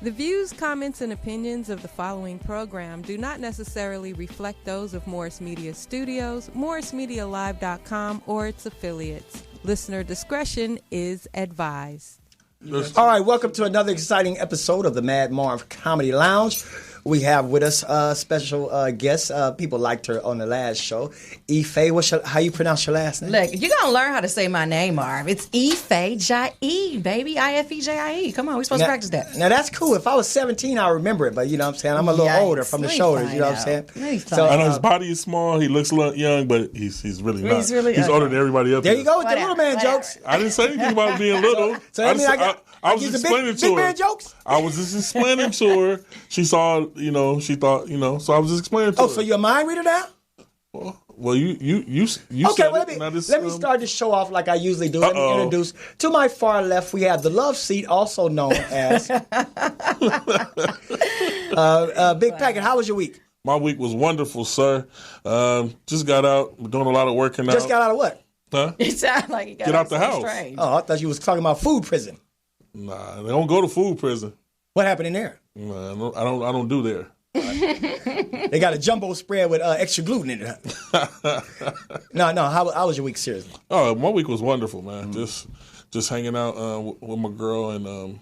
The views, comments, and opinions of the following program do not necessarily reflect those of Morris Media Studios, MorrisMediaLive.com, or its affiliates. Listener discretion is advised. All right, welcome to another exciting episode of the Madd Marv Comedy Lounge. We have with us a special guest. People liked her on the last show. Ife, how you pronounce your last name? Look, you're going to learn how to say my name, Marv. It's Ife Jai-E, baby. Ifejie. Come on, we're supposed to practice that. Now, that's cool. If I was 17, I remember it. But, you know what I'm saying? I'm a little older from the shoulders. You know what I'm saying? So, I know his body is small. He looks a little young, but he's really not. He's older than everybody else. There you go with the little man jokes. I didn't say anything about being little. So, I was explaining to her. Big man jokes? I was just explaining to her. She saw, she thought, so I was just explaining to her. Oh, so you're a mind reader now? Well, you okay, said let me start this show off like I usually do. Let me introduce. To my far left, we have the love seat, also known as Big Packett. How was your week? My week was wonderful, sir. Just got out, doing a lot of working out. Just got out of what? Huh? It sounded like you got Get out the house. Strange. Oh, I thought you was talking about food prison. Nah, they don't go to food prison. What happened in there? Nah, I don't do there. They got a jumbo spread with extra gluten in it. No. How was your week, seriously? Oh, my week was wonderful, man. Just hanging out with my girl and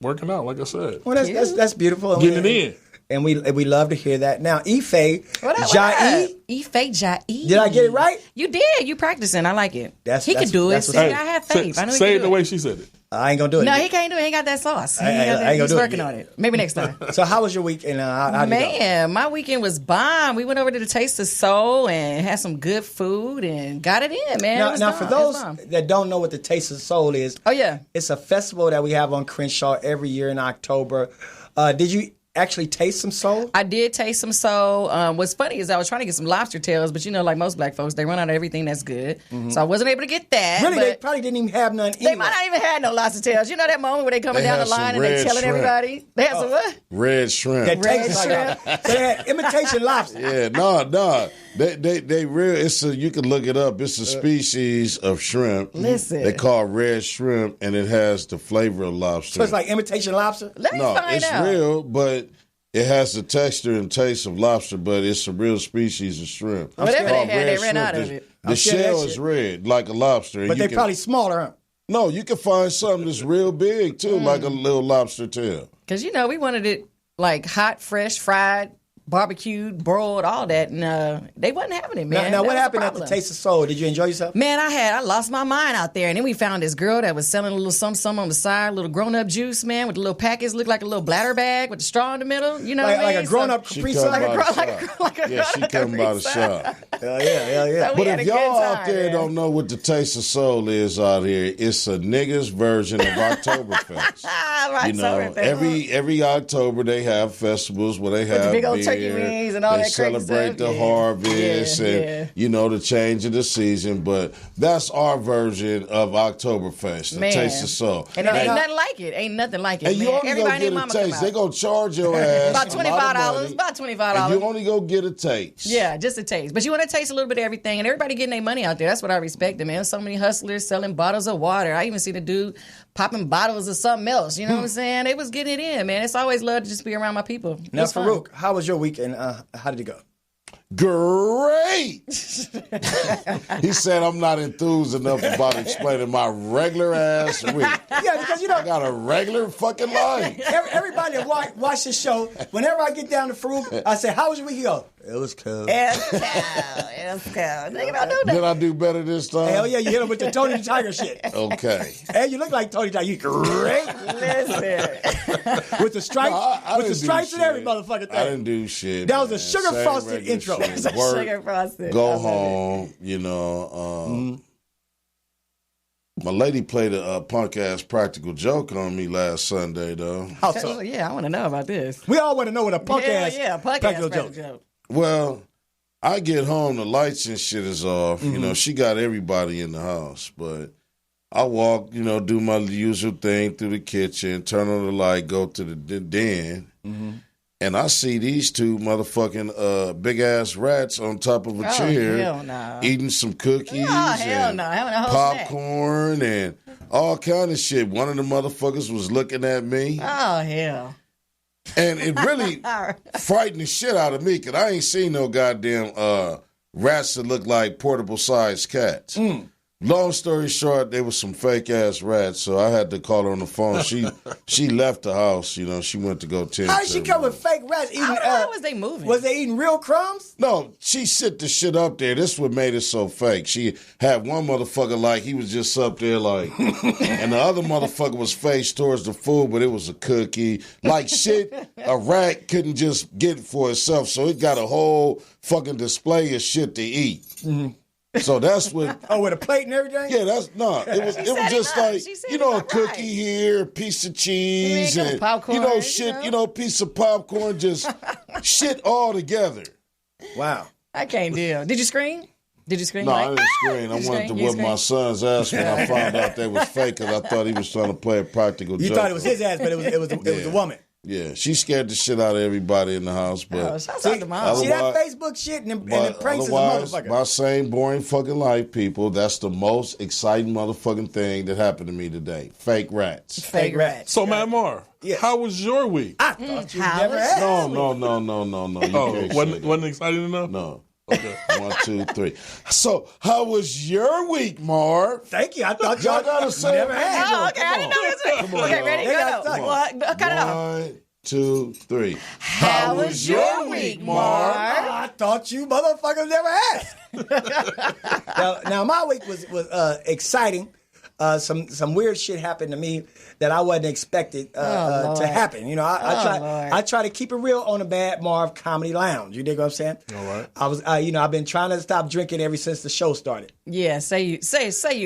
working out, like I said. Well, that's beautiful. Getting it in. And we love to hear that. Now, Ife Jai-E. Ife Jai-E. Did I get it right? You did. You practicing. I like it. He could do it. Hey, I have faith. I know say it the it. way she said it. I ain't gonna do it. No, he can't do it. He ain't got that sauce. He's working on it. Maybe next time. So how was your week? And how did it go? My weekend was bomb. We went over to the Taste of Soul and had some good food and got it in, man. Now for those that don't know what the Taste of Soul is, it's a festival that we have on Crenshaw every year in October. Did you actually taste some soul? I did taste some soul. What's funny is I was trying to get some lobster tails, but like most black folks, they run out of everything that's good. Mm-hmm. So I wasn't able to get that. Really? They probably didn't even have none. They might not even have no lobster tails. You know that moment where they coming down the line and they telling everybody? They had some what? Red shrimp. Red shrimp. So they had imitation lobster. Yeah, no. They real. You can look it up. It's a species of shrimp. Listen, they call red shrimp, and it has the flavor of lobster. So it's like imitation lobster. Let me find out. It's real, but it has the texture and taste of lobster, but it's a real species of shrimp. Whatever they had, they ran out of it. The shell is red, like a lobster. But they're probably smaller, huh? No, you can find something that's real big, too, like a little lobster tail. Because, we wanted it like hot, fresh, fried, barbecued, broiled, all that, and they wasn't having it, man. Now what happened at the Taste of Soul? Did you enjoy yourself? Man, I lost my mind out there, and then we found this girl that was selling a little something on the side, a little grown-up juice, man, with the little packets, looked like a little bladder bag with the straw in the middle. You know what I mean? Like a grown-up Capri Sun? Yeah, she come by the shop. Yeah. So but if y'all out there don't know what the Taste of Soul is out here, it's a niggas version of Oktoberfest. Every October they have festivals where they have the big old turkey wings and all that crazy stuff. They celebrate the harvest and the change of the season. But that's our version of Oktoberfest, the Taste of Soul. And it ain't nothing like it. Ain't nothing like it, and man. You only Everybody go get a taste. They gonna charge your ass about $25. About $25. And you only go get a taste. Yeah, just a taste. But you want to taste a little bit of everything, and everybody getting their money out there. That's what I respect, man. So many hustlers selling bottles of water. I even see the dude popping bottles of something else. You know what I'm saying? They was getting it in, man. It's always love to just be around my people. Now, Faarooq, how was your week and how did it go? Great. He said I'm not enthused enough about explaining my regular ass week. Yeah, because I got a regular fucking life. Everybody that watch this show, whenever I get down to Faarooq, I say, "How was your week?" He goes, "It was cool." It was cool. Nigga, don't do that. Did I do better this time? Hell yeah, you hit him with the Tony the Tiger shit. Okay. Hey, you look like Tony the Tiger. You great. Listen. With the stripes, with the stripes and every motherfucking thing. I didn't do shit. That was a sugar frosted intro. Sugar frosted. Go home, My lady played a punk ass practical joke on me last Sunday, though. How so? Yeah, I want to know about this. We all want to know what a punk ass practical joke. Well, I get home, the lights and shit is off. Mm-hmm. She got everybody in the house, but I walk, do my usual thing through the kitchen, turn on the light, go to the den. Mm-hmm. And I see these two motherfucking big-ass rats on top of a chair hell no. eating some cookies and popcorn and all kind of shit. One of the motherfuckers was looking at me. Oh, hell. And it really frightened the shit out of me because I ain't seen no goddamn rats that look like portable-sized cats. Long story short, there was some fake-ass rats, so I had to call her on the phone. She left the house, you know. She went to go tend. How did she come with fake rats? Eating, How was they moving? Was they eating real crumbs? No, she sit the shit up there. This what made it so fake. She had one motherfucker like he was just up there like, and the other motherfucker was faced towards the food, but it was a cookie. Like shit, a rat couldn't just get for itself, so it got a whole fucking display of shit to eat. So that's what. Oh, with a plate and everything? Yeah, that's no. It was just like a cookie here, a piece of cheese, and popcorn, shit. Piece of popcorn, just shit all together. Wow. I can't deal. Did you scream? No, I didn't scream. I wanted to whip my son's ass when I found out they was fake because I thought he was trying to play a practical joke. You thought it was his ass, but it was a woman. Yeah, she scared the shit out of everybody in the house. But shouts out to mom. See that Facebook shit and the pranks is a motherfucker. My same boring fucking life, people. That's the most exciting motherfucking thing that happened to me today. Fake rats. Fake rats. So, Madd Marv, how was your week? I thought you never had. No. You can't Wasn't exciting enough? No. Okay. 1, 2, 3. So, how was your week, Marv? Thank you. I thought y'all gotta say never had. Oh, okay. I didn't know this one. Okay, ready? Go. Cut it off. 1, 2, 3. How was your week, Marv? I thought you motherfuckers never had. now my week was exciting. Some weird shit happened to me that I wasn't expected to happen. You know, I try to keep it real on the Madd Marv Comedy Lounge. You dig what I'm saying? All right. I've been trying to stop drinking ever since the show started. Yeah, say you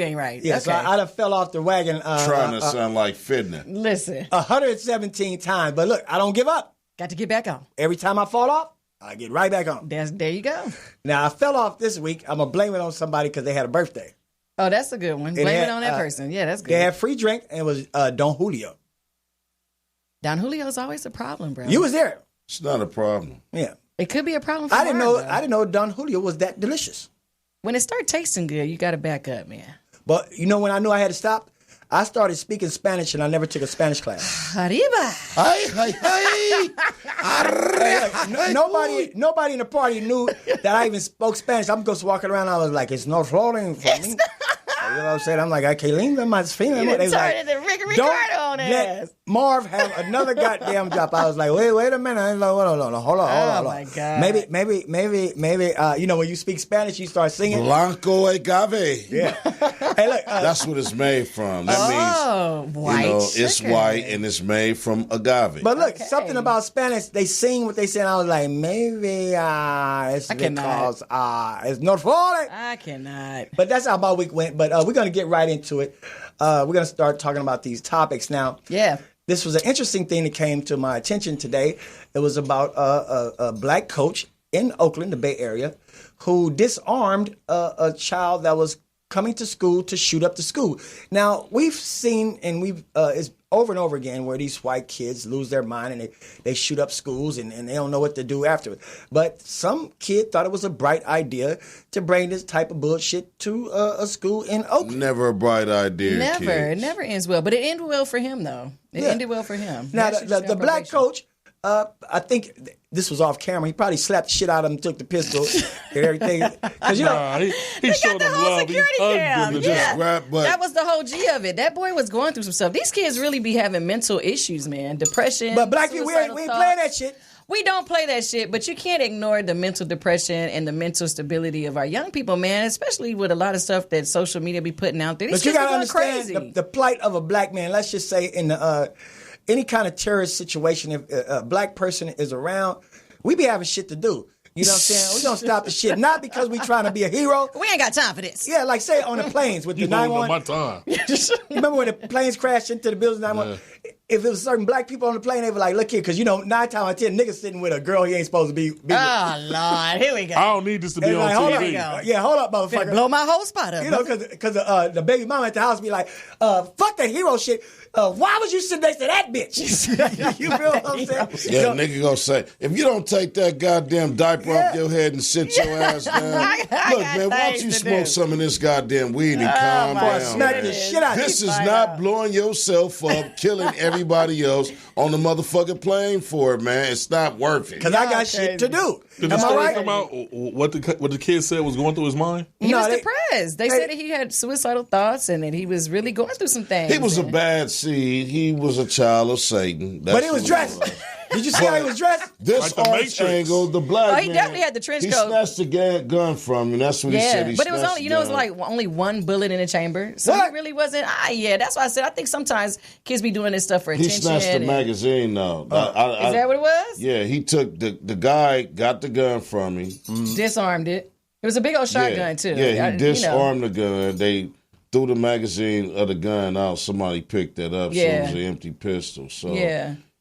ain't right. Yeah, okay. so I done fell off the wagon. Trying to sound like Fitna. Listen. 117 times, but look, I don't give up. Got to get back on. Every time I fall off, I get right back on. There you go. Now I fell off this week. I'm gonna blame it on somebody because they had a birthday. Oh, that's a good one. Blame it on that person. Yeah, that's good. They had free drink, and it was Don Julio. Don Julio's always a problem, bro. You was there. It's not a problem. Yeah. It could be a problem for I didn't Marv, know. I didn't know Don Julio was that delicious. When it start tasting good, you got to back up, man. But you know when I knew I had to stop? I started speaking Spanish, and I never took a Spanish class. Arriba. Nobody in the party knew that I even spoke Spanish. I'm just walking around. I was like, "It's no flowing for me." You know what I'm saying? I'm like, I can't leave them. I'm feeling it. They was like, the Ricky Ricardo on let Marv have another goddamn drop. I was like, wait a minute. I was like, hold on. Oh my God. Maybe. You know, when you speak Spanish, you start singing. Blanco agave. Yeah. Hey, look. That's what it's made from. That means, white it's sugar. white and it's made from agave. But look, something about Spanish, they sing what they say, and I was like, maybe it's because it's not falling. I cannot. But that's how my week went. But we're going to get right into it. We're going to start talking about these topics now. Yeah. This was an interesting thing that came to my attention today. It was about a black coach in Oakland, the Bay Area, who disarmed a child that was coming to school to shoot up the school. Now, we've seen, and it's over and over again where these white kids lose their mind and they shoot up schools and they don't know what to do after it. But some kid thought it was a bright idea to bring this type of bullshit to a school in Oakland. Never a bright idea. Never. Kids. It never ends well. But it ended well for him, though. It ended well for him. Now, the black coach, I think this was off camera. He probably slapped the shit out of him, took the pistol and everything. Because, you know, he showed the him whole love. He security hugged cam. him. Yeah. That was the whole G of it. That boy was going through some stuff. These kids really be having mental issues, man. Depression. But black people, we ain't playing that shit. We don't play that shit, but you can't ignore the mental depression and the mental stability of our young people, man, especially with a lot of stuff that social media be putting out there. These But you kids got to are going understand crazy. the plight of a black man. Let's just say in any kind of terrorist situation, if a black person is around, we be having shit to do. You know what I'm saying? We don't stop the shit. Not because we trying to be a hero. We ain't got time for this. Yeah, like say on the planes with the 911. My time. Remember when the planes crashed into the buildings? 911. if it was certain black people on the plane, they were like, look here, because 9 times out of 10, niggas sitting with a girl he ain't supposed to be with. Oh, Lord. Here we go. I don't need this to be on like, hold TV. up. Yeah, hold up, motherfucker. Blow my whole spot up. Because the baby mama at the house be like, fuck that hero shit. Why was you sitting next to that bitch? You feel what I'm saying? Yeah, nigga gonna say, if you don't take that goddamn diaper off your head and sit your ass down, look, man, why don't you smoke some of this goddamn weed and calm down? Smack the shit out of This you. is not blowing yourself up, killing everybody else on the motherfucking plane for it, man. It's not worth it. Because I got shit to do. Did the Am I story right? come out? What the kid said was going through his mind? He was depressed. They said that he had suicidal thoughts and that he was really going through some things. He was a bad seed. He was a child of Satan. But he was dressed. Did you see how he was dressed? This Like the arch Matrix. angle, the black he man, definitely had the trench he coat. snatched the gun from him. That's what he said. He but it was snatched only, the it was gun. like only one bullet in the chamber. So What? he really wasn't. That's why I said I think sometimes kids be doing this stuff for He attention. snatched the and- magazine, though. Is that what it was? Yeah, he took the guy, got the gun from him. Disarmed it. It was a big old shotgun too. Yeah, he disarmed the gun. They threw the magazine of the gun out. Somebody picked that up, so it was an empty pistol. So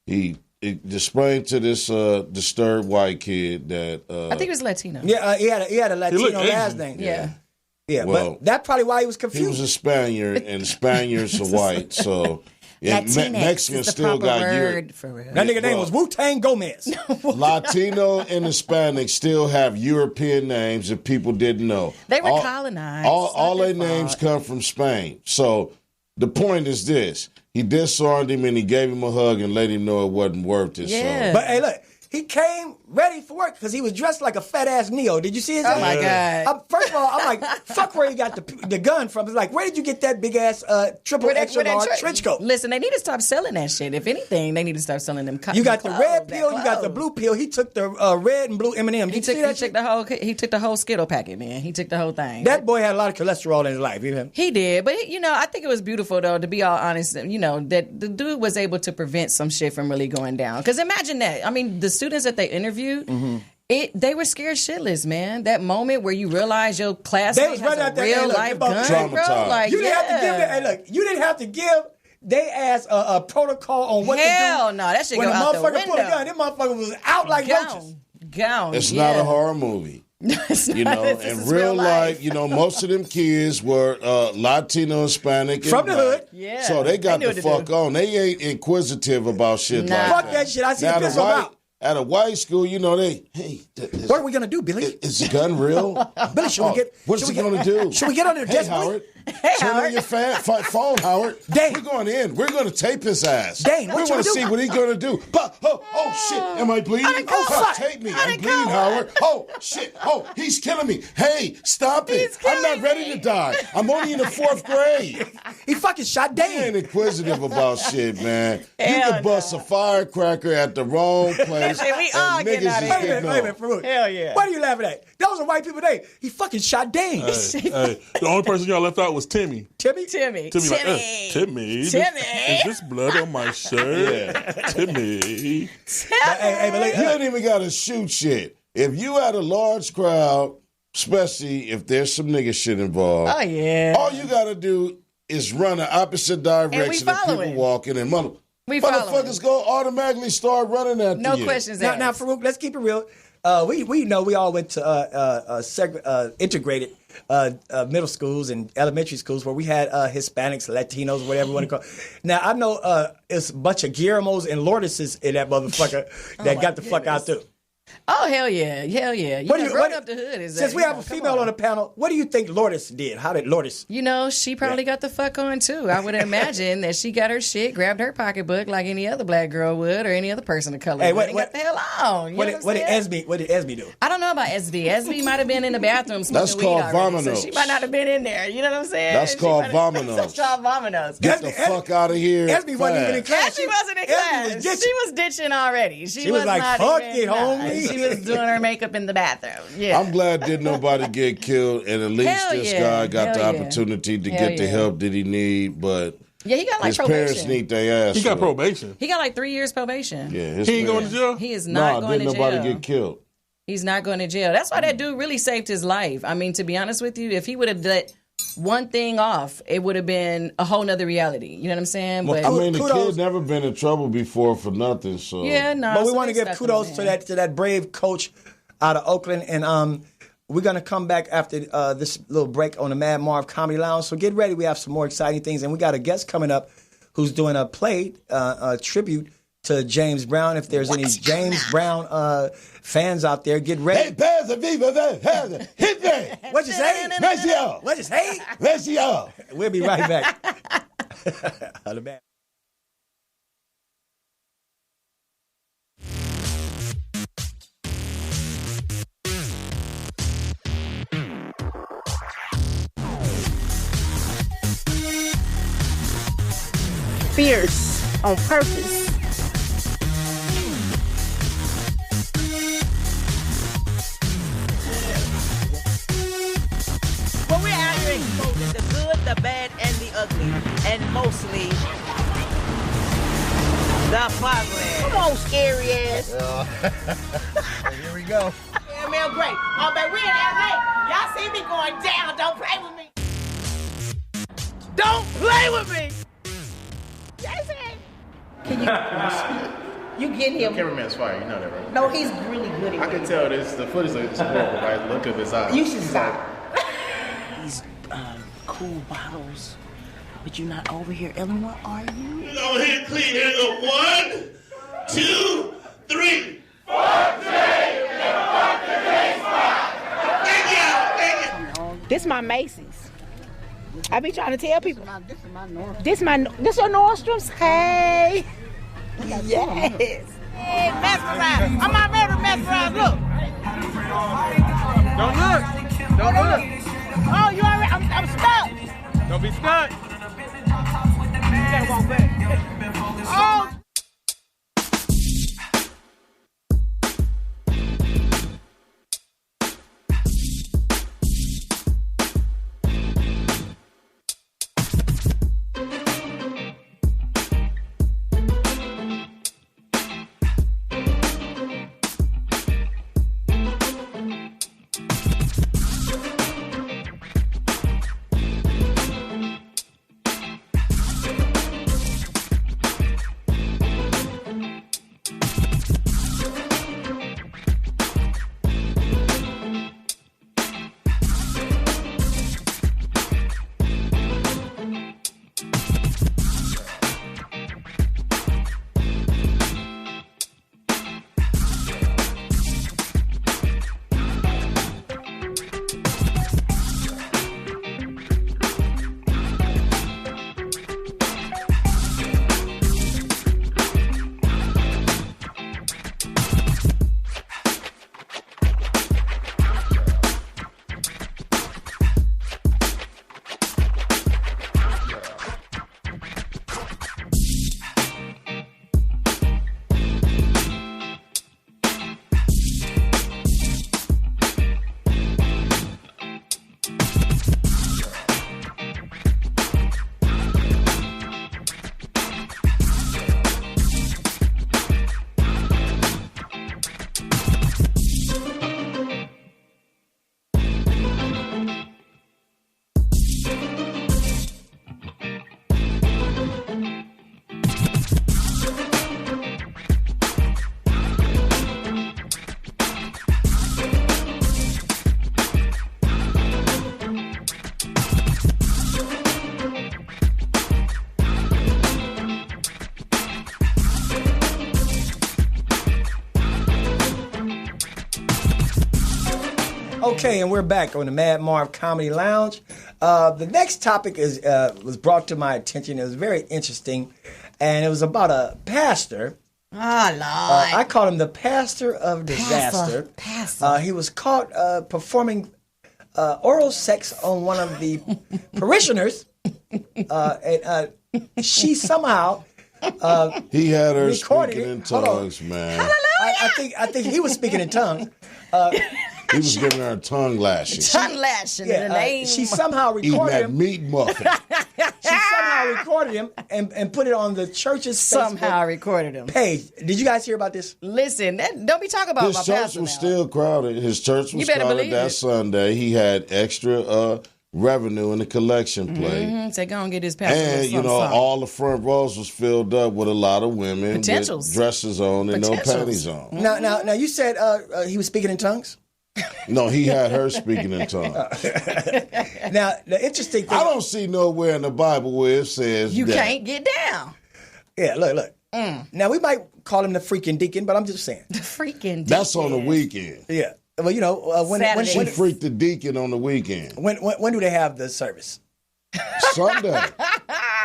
he explained to this disturbed white kid that I think it was Latino. Yeah, he had a Latino last name. Yeah, Well, but that's probably why he was he was confused. a Spaniard, and Spaniards are white, so Mexicans still got word for real. That nigga name was Wu-Tang Gomez. Latino and Hispanic still have European names that people didn't know. They were colonized. All their names come from Spain. So the point is this. He disarmed him and he gave him a hug and let him know it wasn't worth it. Yeah. But hey, look, he came ready for work because he was dressed like a fat ass Neo. Did you see his? Oh my God! First of all, I'm like, fuck where you got the gun from. It's like, where did you get that big ass triple extra large trench coat? Listen, they need to stop selling that shit. If anything, they need to start selling them. You got the red pill, you got the blue pill. He took the red and blue M&M. He took the whole Skittle packet, man. He took the whole thing. That boy had a lot of cholesterol in his life. He did, but I think it was beautiful though. To be all honest, that the dude was able to prevent some shit from really going down. Because imagine that. I mean, the students that they interviewed. They were scared shitless, man. That moment where you realize your classmate has a real life gun, bro. Like, you didn't have to give hey, look, you didn't have to give they asked a protocol on what to do. Hell no, that shit when go out the window. window. Pulled a gun, that motherfucker was out like roaches. Gone. It's not a horror movie. In real life, most of them kids were Latino, Hispanic, from the hood. Yeah. So they got the fuck on. They ain't inquisitive about shit like that. Fuck that shit. I see a pistol out. At a white school, what are we gonna do, Billy? Is the gun real? Billy, what's he gonna do? Should we get under the desk, Howard? Hey, Turn Howard. on your phone, Howard. Dane. We're going in. We're going to tape his ass. Dane, what we you want to do? see what he's going to do. Oh, shit. Am I bleeding? fuck. Tape me. I'm bleeding, Howard. Oh, shit. Oh, he's killing me. Hey, stop it. I'm not ready to die. I'm only in the 4th grade. He fucking shot They ain't Dane. inquisitive about shit, man. You Hell can bust a firecracker at the wrong place. We all and getting niggas out of is here. getting Wait a minute, on. Faarooq. Hell yeah. What are you laughing at? Those are white people today. He fucking shot Dane. Hey, the only person y'all left out was Timmy. Timmy? Timmy. Timmy, Timmy. Is this blood on my shirt? Timmy. Hey, You ain't even got to shoot shit. If you had a large crowd, especially if there's some nigga shit involved, Oh yeah. all you got to do is run the opposite direction of people following. walking, and We motherfuckers go automatically start running after No you. questions Now, asked. Faarooq, let's keep it real. We know we all went to integrated middle schools and elementary schools where we had Hispanics, Latinos, whatever you want to call it. Now, I know it's a bunch of Guillermos and Lourdeses in that motherfucker that got the fuck out too. Oh hell yeah, hell yeah. Growing up the hood is since we have a female on the panel, what do you think Lourdes did? How did Lourdes? She probably got the fuck on too. I would imagine that she got her shit, grabbed her pocketbook like any other black girl would, or any other person of color. Hey, would, and got the hell on. What did Esme do? I don't know about SB. SB might have been in the bathroom smoking That's weed called already, so vominos. she might not have been in there. You know what I'm saying? That's called vominos. That's called vominos. Get the fuck out of here. Esme wasn't even in class. Esme wasn't in class. Esme was ditching. She was ditching already. She was like, not fuck even, it, homie. She was doing her makeup in the bathroom. Yeah. I'm glad didn't nobody get killed, and at least Hell this yeah. guy got Hell the yeah. opportunity to Hell get the yeah. help that he need, but Yeah, he got like his probation. parents need their ass. He got whooped. probation. He got like 3 years probation. Yeah, his He ain't going parents- to jail? He is not going to didn't jail. nobody get killed. He's not going to jail. That's why that dude really saved his life. I mean, to be honest with you, if he would have let one thing off, it would have been a whole nother reality. You know what I'm saying? Well, But I mean, the kudos. kid never been in trouble before for nothing. So yeah, no. But we so want to they give stuck kudos him, to man. that brave coach out of Oakland, and we're gonna come back after this little break on the Madd Marv Comedy Lounge. So get ready, we have some more exciting things, and we got a guest coming up who's doing a play, a tribute to James Brown. If there's any James Brown fans out there, get ready. Hit me! What'd you say? Ratio! What'd you say? Ratio! We'll be right back. On the back. Fierce on purpose. But we're out here exposing the good, the bad, and the ugly, and mostly the ugly. Come on, scary ass. Here we go. ML Great. Oh, baby, we in LA. Y'all see me going down. Don't play with me. Don't play with me. Jason. Can you get him? Cameraman's fire, you know that, right? No, he's really good at I can tell this. The footage is horrible by the look of his eyes. You should stop. These cool bottles. But you're not over here, Eleanor, are you? You know, hit clean here. Go 1, 2, 3. Thank you. This my Macy's. I be trying to tell people. This your Nordstrom's. Hey. Yes. Hey, mesmerize. I'm not ready to mesmerize. Look. Don't look. Don't look. Oh, you already? I'm stuck. Don't be stuck. Oh. Okay, and we're back on the Madd Marv Comedy Lounge. The next topic was brought to my attention. It was very interesting, and it was about a pastor. Oh, Lord. I call him the pastor of disaster. Pastor. He was caught performing oral sex on one of the parishioners, and she somehow he had her recorded speaking it. in Hold on. tongues, man. I think he was speaking in tongues. He was giving her a tongue lashing. Tongue lashing in the name. She somehow Eating recorded that him. meat muffin. She somehow recorded him and put it on the church's Somehow Facebook recorded him. page. Did you guys hear about this? Listen, don't be talking about His my church pastor was now. still crowded. His church You was better crowded believe that it. Sunday. He had extra revenue in the collection plate. Say, go and get this pastor. And, you know, all the front rows was filled up with a lot of women with dresses on and no panties on. Now, you said he was speaking in tongues? No, he had her speaking in tongues. Now, the interesting thing... I don't see nowhere in the Bible where it says you can't get down. Yeah, look. Now, we might call him the freaking deacon, but I'm just saying. The freaking deacon. That's on the weekend. Yeah. Well, you know, when she freaked the deacon on the weekend. When do they have the service? Sunday.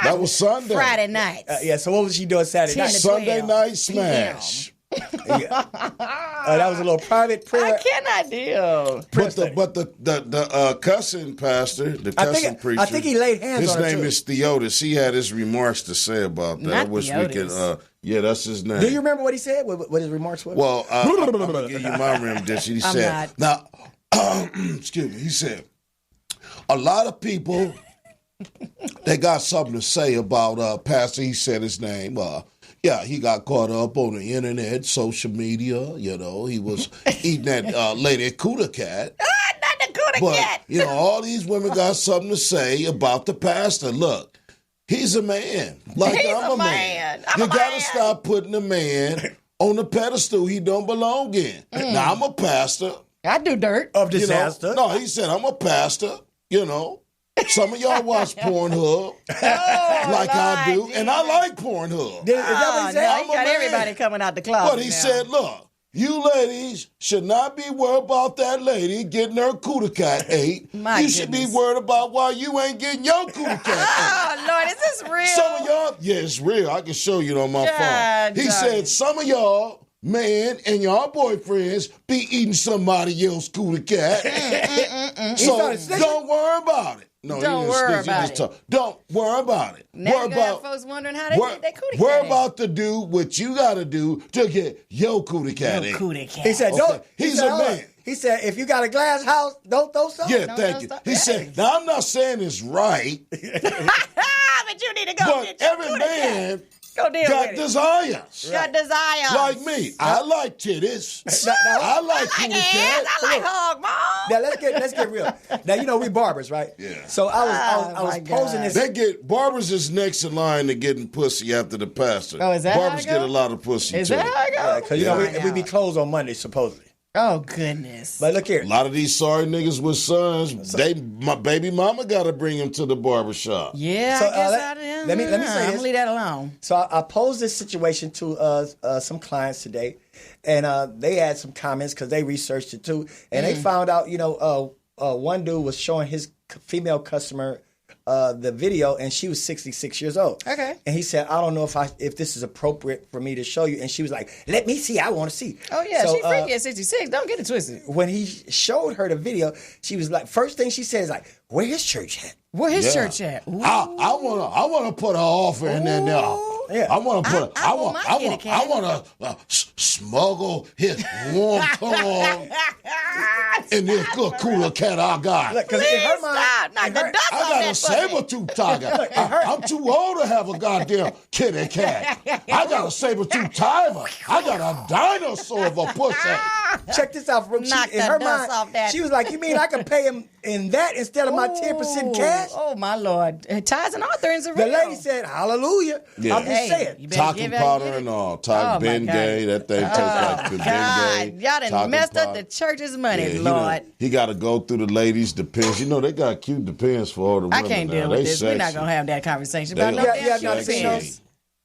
That was Sunday. Friday night. Yeah, so what was she doing Saturday night? Sunday night smash. Yeah. That was a little private prayer. I cannot deal. But the cussing pastor, the cussing preacher, I think he laid hands on her. His name is Theotis. He had his remarks to say about that. I wish we could. Yeah, that's his name. Do you remember what he said? What his remarks were? Well, I'm gonna give you my rendition. He said, "Now, excuse me." He said, "A lot of people they got something to say about Pastor." He said his name. Yeah, he got caught up on the internet, social media. You know, he was eating that lady Cuda cat. Not the Cuda cat. You know, all these women got something to say about the pastor. Look, he's a man. Like I'm a man. You got to stop putting a man on the pedestal he don't belong in. Now, I'm a pastor. I do dirt. Of disaster. You know, no, he said, I'm a pastor, you know. Some of y'all watch Pornhub like I do, and I like Pornhub. Is that what he said? He got everybody coming out the closet. But he said, look, you ladies should not be worried about that lady getting her cooter cat ate. You should be worried about why you ain't getting your cooter cat ate. Oh, Lord, is this real? Some of y'all, yeah, it's real. I can show you on my phone. He said, some of y'all, man, and y'all boyfriends be eating somebody else's cooter cat. So don't worry about it. No, don't worry about it. Don't worry about it. Now you got folks wondering how they get their cootie cat. We're about to do what you got to do to get your cootie cat in. He said, don't. He's a man. He said, if you got a glass house, don't throw something. Yeah, thank you. He said, now I'm not saying it's right. But you need to go get your every man got desires. Got desires. Like me. I like titties. I like cootie cat. I like hog balls. Now let's get real. Now you know we barbers, right? Yeah. So I was posing this. They get barbers is next in line to getting pussy after the pastor. Oh, is that barbers how it go? get a lot of pussy is too. Is that how it goes? Because you know we be closed on Monday supposedly. Oh goodness! But look here, a lot of these sorry niggas with sons, my baby mama got to bring them to the barbershop. Yeah, so, I guess let me say this. I'm gonna leave that alone. So I posed this situation to some clients today, and they had some comments because they researched it too, and they found out, you know, one dude was showing his female customer the video, and she was 66 years old. Okay. And he said, I don't know if this is appropriate for me to show you. And she was like, let me see. I want to see. Oh, yeah. So, she's freaky at 66. Don't get it twisted. When he showed her the video, she was like, first thing she said is like, where his church at? Where his church at? I want to put an offer in there now. Yeah. I want to smuggle his warm tongue in this good cooler cat I got. Look, in her mind, I got a saber-tooth tiger. I'm too old to have a goddamn kitty cat. I got a saber-tooth tiger. I got a dinosaur of a pussy. Check this out, Faarooq. In her mind, she was like, you mean I can pay him in that instead of my 10% cash? Oh, my Lord. Tithes and offerings are real. The lady said, hallelujah. Yeah. I'm just saying. Talking powder and all. Talk Bengay. That thing tastes like Bengay. Y'all done messed up the church's money, Lord. He got to go through the ladies' Depends. You know, they got cute Depends for all the women. I can't deal with this. We're not going to have that conversation. But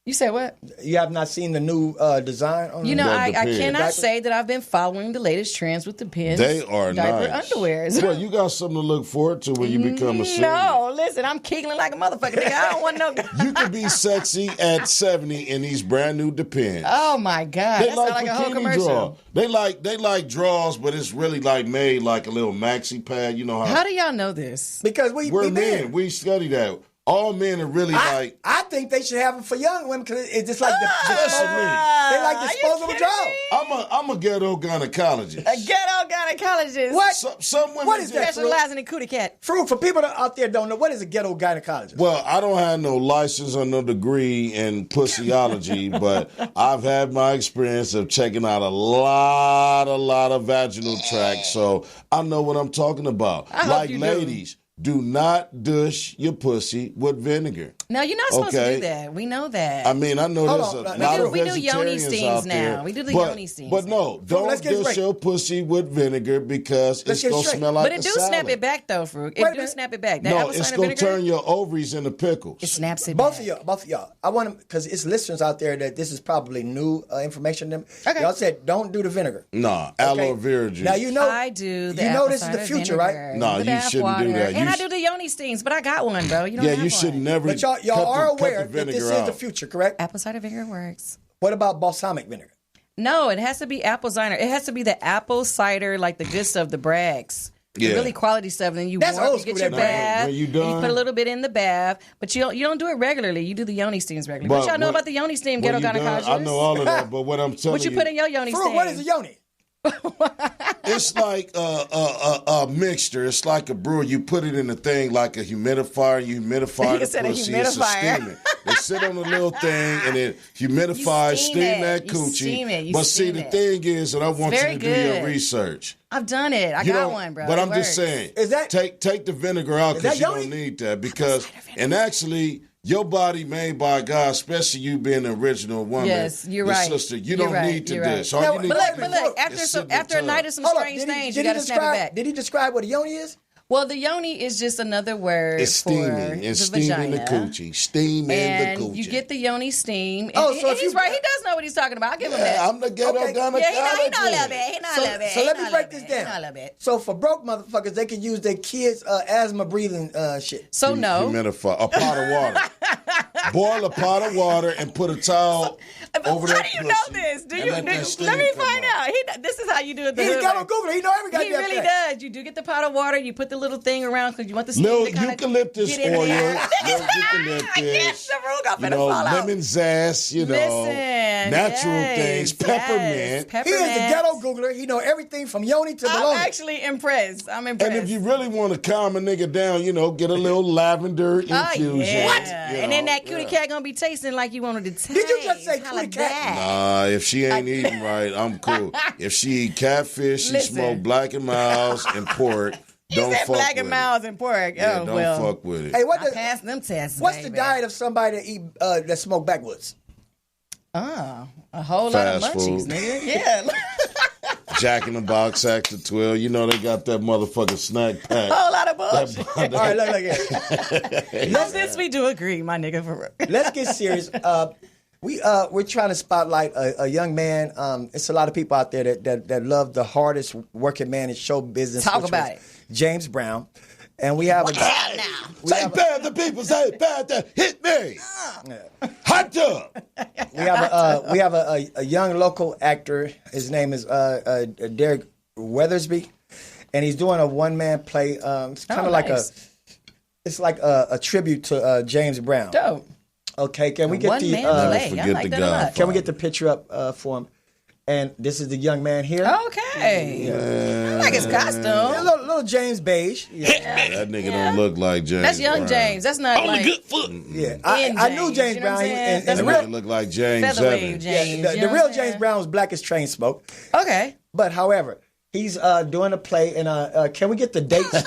You said what? You have not seen the new design on You know, I cannot say that I've been following the latest trends with the Depends. They are diaper nice. Underwears. Well, you got something to look forward to when you become a senior. No, listen, I'm giggling like a motherfucker. Nigga. I don't want no. You can be sexy at 70 in these brand new Depends. Oh my God, they like a whole commercial. They like drawers, but it's really like made like a little maxi pad. You know how? How do y'all know this? Because we're men. We study that. All men are really like. I think they should have them for young women because it's just like they like disposable drawers. I'm a ghetto gynecologist. A ghetto gynecologist. What? Some women what is that? Specializing in cootie cat. Faarooq, for people that out there don't know, what is a ghetto gynecologist? Well, I don't have no license or no degree in pussyology, but I've had my experience of checking out a lot of vaginal tracts, so I know what I'm talking about. Like ladies. do not douche your pussy with vinegar. No, you're not supposed to do that. We know that. I mean, I know there's a lot of we do yoni vegetarians steams out there. now. We do the yoni steams. But no, don't douche your pussy with vinegar because it's going to smell like a salad. But it do snap it back, though, Faarooq. It do snap it back. No, it's going to turn your ovaries into pickles. It snaps it back. Both of y'all. I want to, because it's listeners out there that this is probably new information to them. Okay. Y'all said don't do the vinegar. Nah, aloe vera juice. Now, you know. I do the You know this is the future, right? No, you shouldn't do that. And I do the yoni steams, but I got one, bro. You don't have you should one. never. But y'all are aware that this is the future, correct? Apple cider vinegar works. What about balsamic vinegar? No, it has to be apple cider. It has to be the apple cider, like the good stuff, the Bragg's. The really quality stuff. Then you That's warm, old you get school, your that bath. when you and done. you put a little bit in the bath, but you don't do it regularly. You do the yoni steams regularly. What y'all know about the yoni steam, Ghetto gynecologist? I know all of that, but what I'm telling you. What you put in your yoni steam? What is a yoni? It's like a mixture. It's like a brewer. You put it in a thing like a humidifier. You humidify the pussy. It's a steamer. They sit on the little thing and it humidifies, steam that coochie. But see, the thing is that I want you to do your research. I've done it. I got one, bro. But I'm just saying, take the vinegar out because you don't need that. Because and actually, your body made by God, especially you being the original woman. Yes, you're right. Sister, you don't need to dish. All you need but look, after a night of some strange things, you got to snap it back. Did he describe what a yoni is? Well, the yoni is just another word it's steaming. It's for the steaming vagina. the coochie. Steaming the coochie. And you get the yoni steam. And, so and he's right. He does know what he's talking about. I'll give him that. I'm the ghetto gynecologist. Yeah, he know a little bit. He know a little bit. So let me break this down. So for broke motherfuckers, they can use their kids' asthma breathing shit. So no. Humidify. A pot of water. Boil a pot of water and put a towel over that pussy. How do you know this? Let me find out. This is how you do it. He's got on Google. He know every goddamn thing. He really does. You do get the pot of water. You put the little thing around because you want the steam to kind of eucalyptus get in oil. there. Eucalyptus. Lemon zest. Natural things. Peppermint. He is the ghetto Googler. He know everything from yoni to baloney. I'm actually impressed. I'm impressed. And if you really want to calm a nigga down, get a little lavender infusion. Yeah. What? And then that cutie cat gonna be tasting like you wanted to taste. Did you just say cutie cat? Nah, if she ain't eating right, I'm cool. If she eat catfish, she smoke Black and Milds and pork. Don't fuck Black with and Milds and pork. Yeah, don't fuck with it. Hey, pass them tests. What's the diet of somebody that eat that smoke backwoods? A whole lot of munchies, nigga. Yeah. Jack in the Box, Act of 12. You know they got that motherfucking snack pack. A whole lot of bullshit. All right, look here. On this we do agree, my nigga. Let's get serious. We're trying to spotlight a young man. It's a lot of people out there that love the hardest working man in show business. Talk about it. James Brown. And we have Say bad the people, say bad the hit me. Hot tub. We have a young local actor. His name is Derek Weathersby, and he's doing a one-man play. It's kind of like a tribute to James Brown. Dope. Okay, can we get the can we get the picture up for him? And this is the young man here. Okay. I like his costume. Yeah, little James beige. Yeah. That nigga don't look like James. That's young Brown. James. That's not On like the good foot. Yeah, I knew James Brown. That nigga look like James featherweight Evans. James. The real James Brown was black as train smoke. Okay. But however, he's doing a play, and can we get the dates?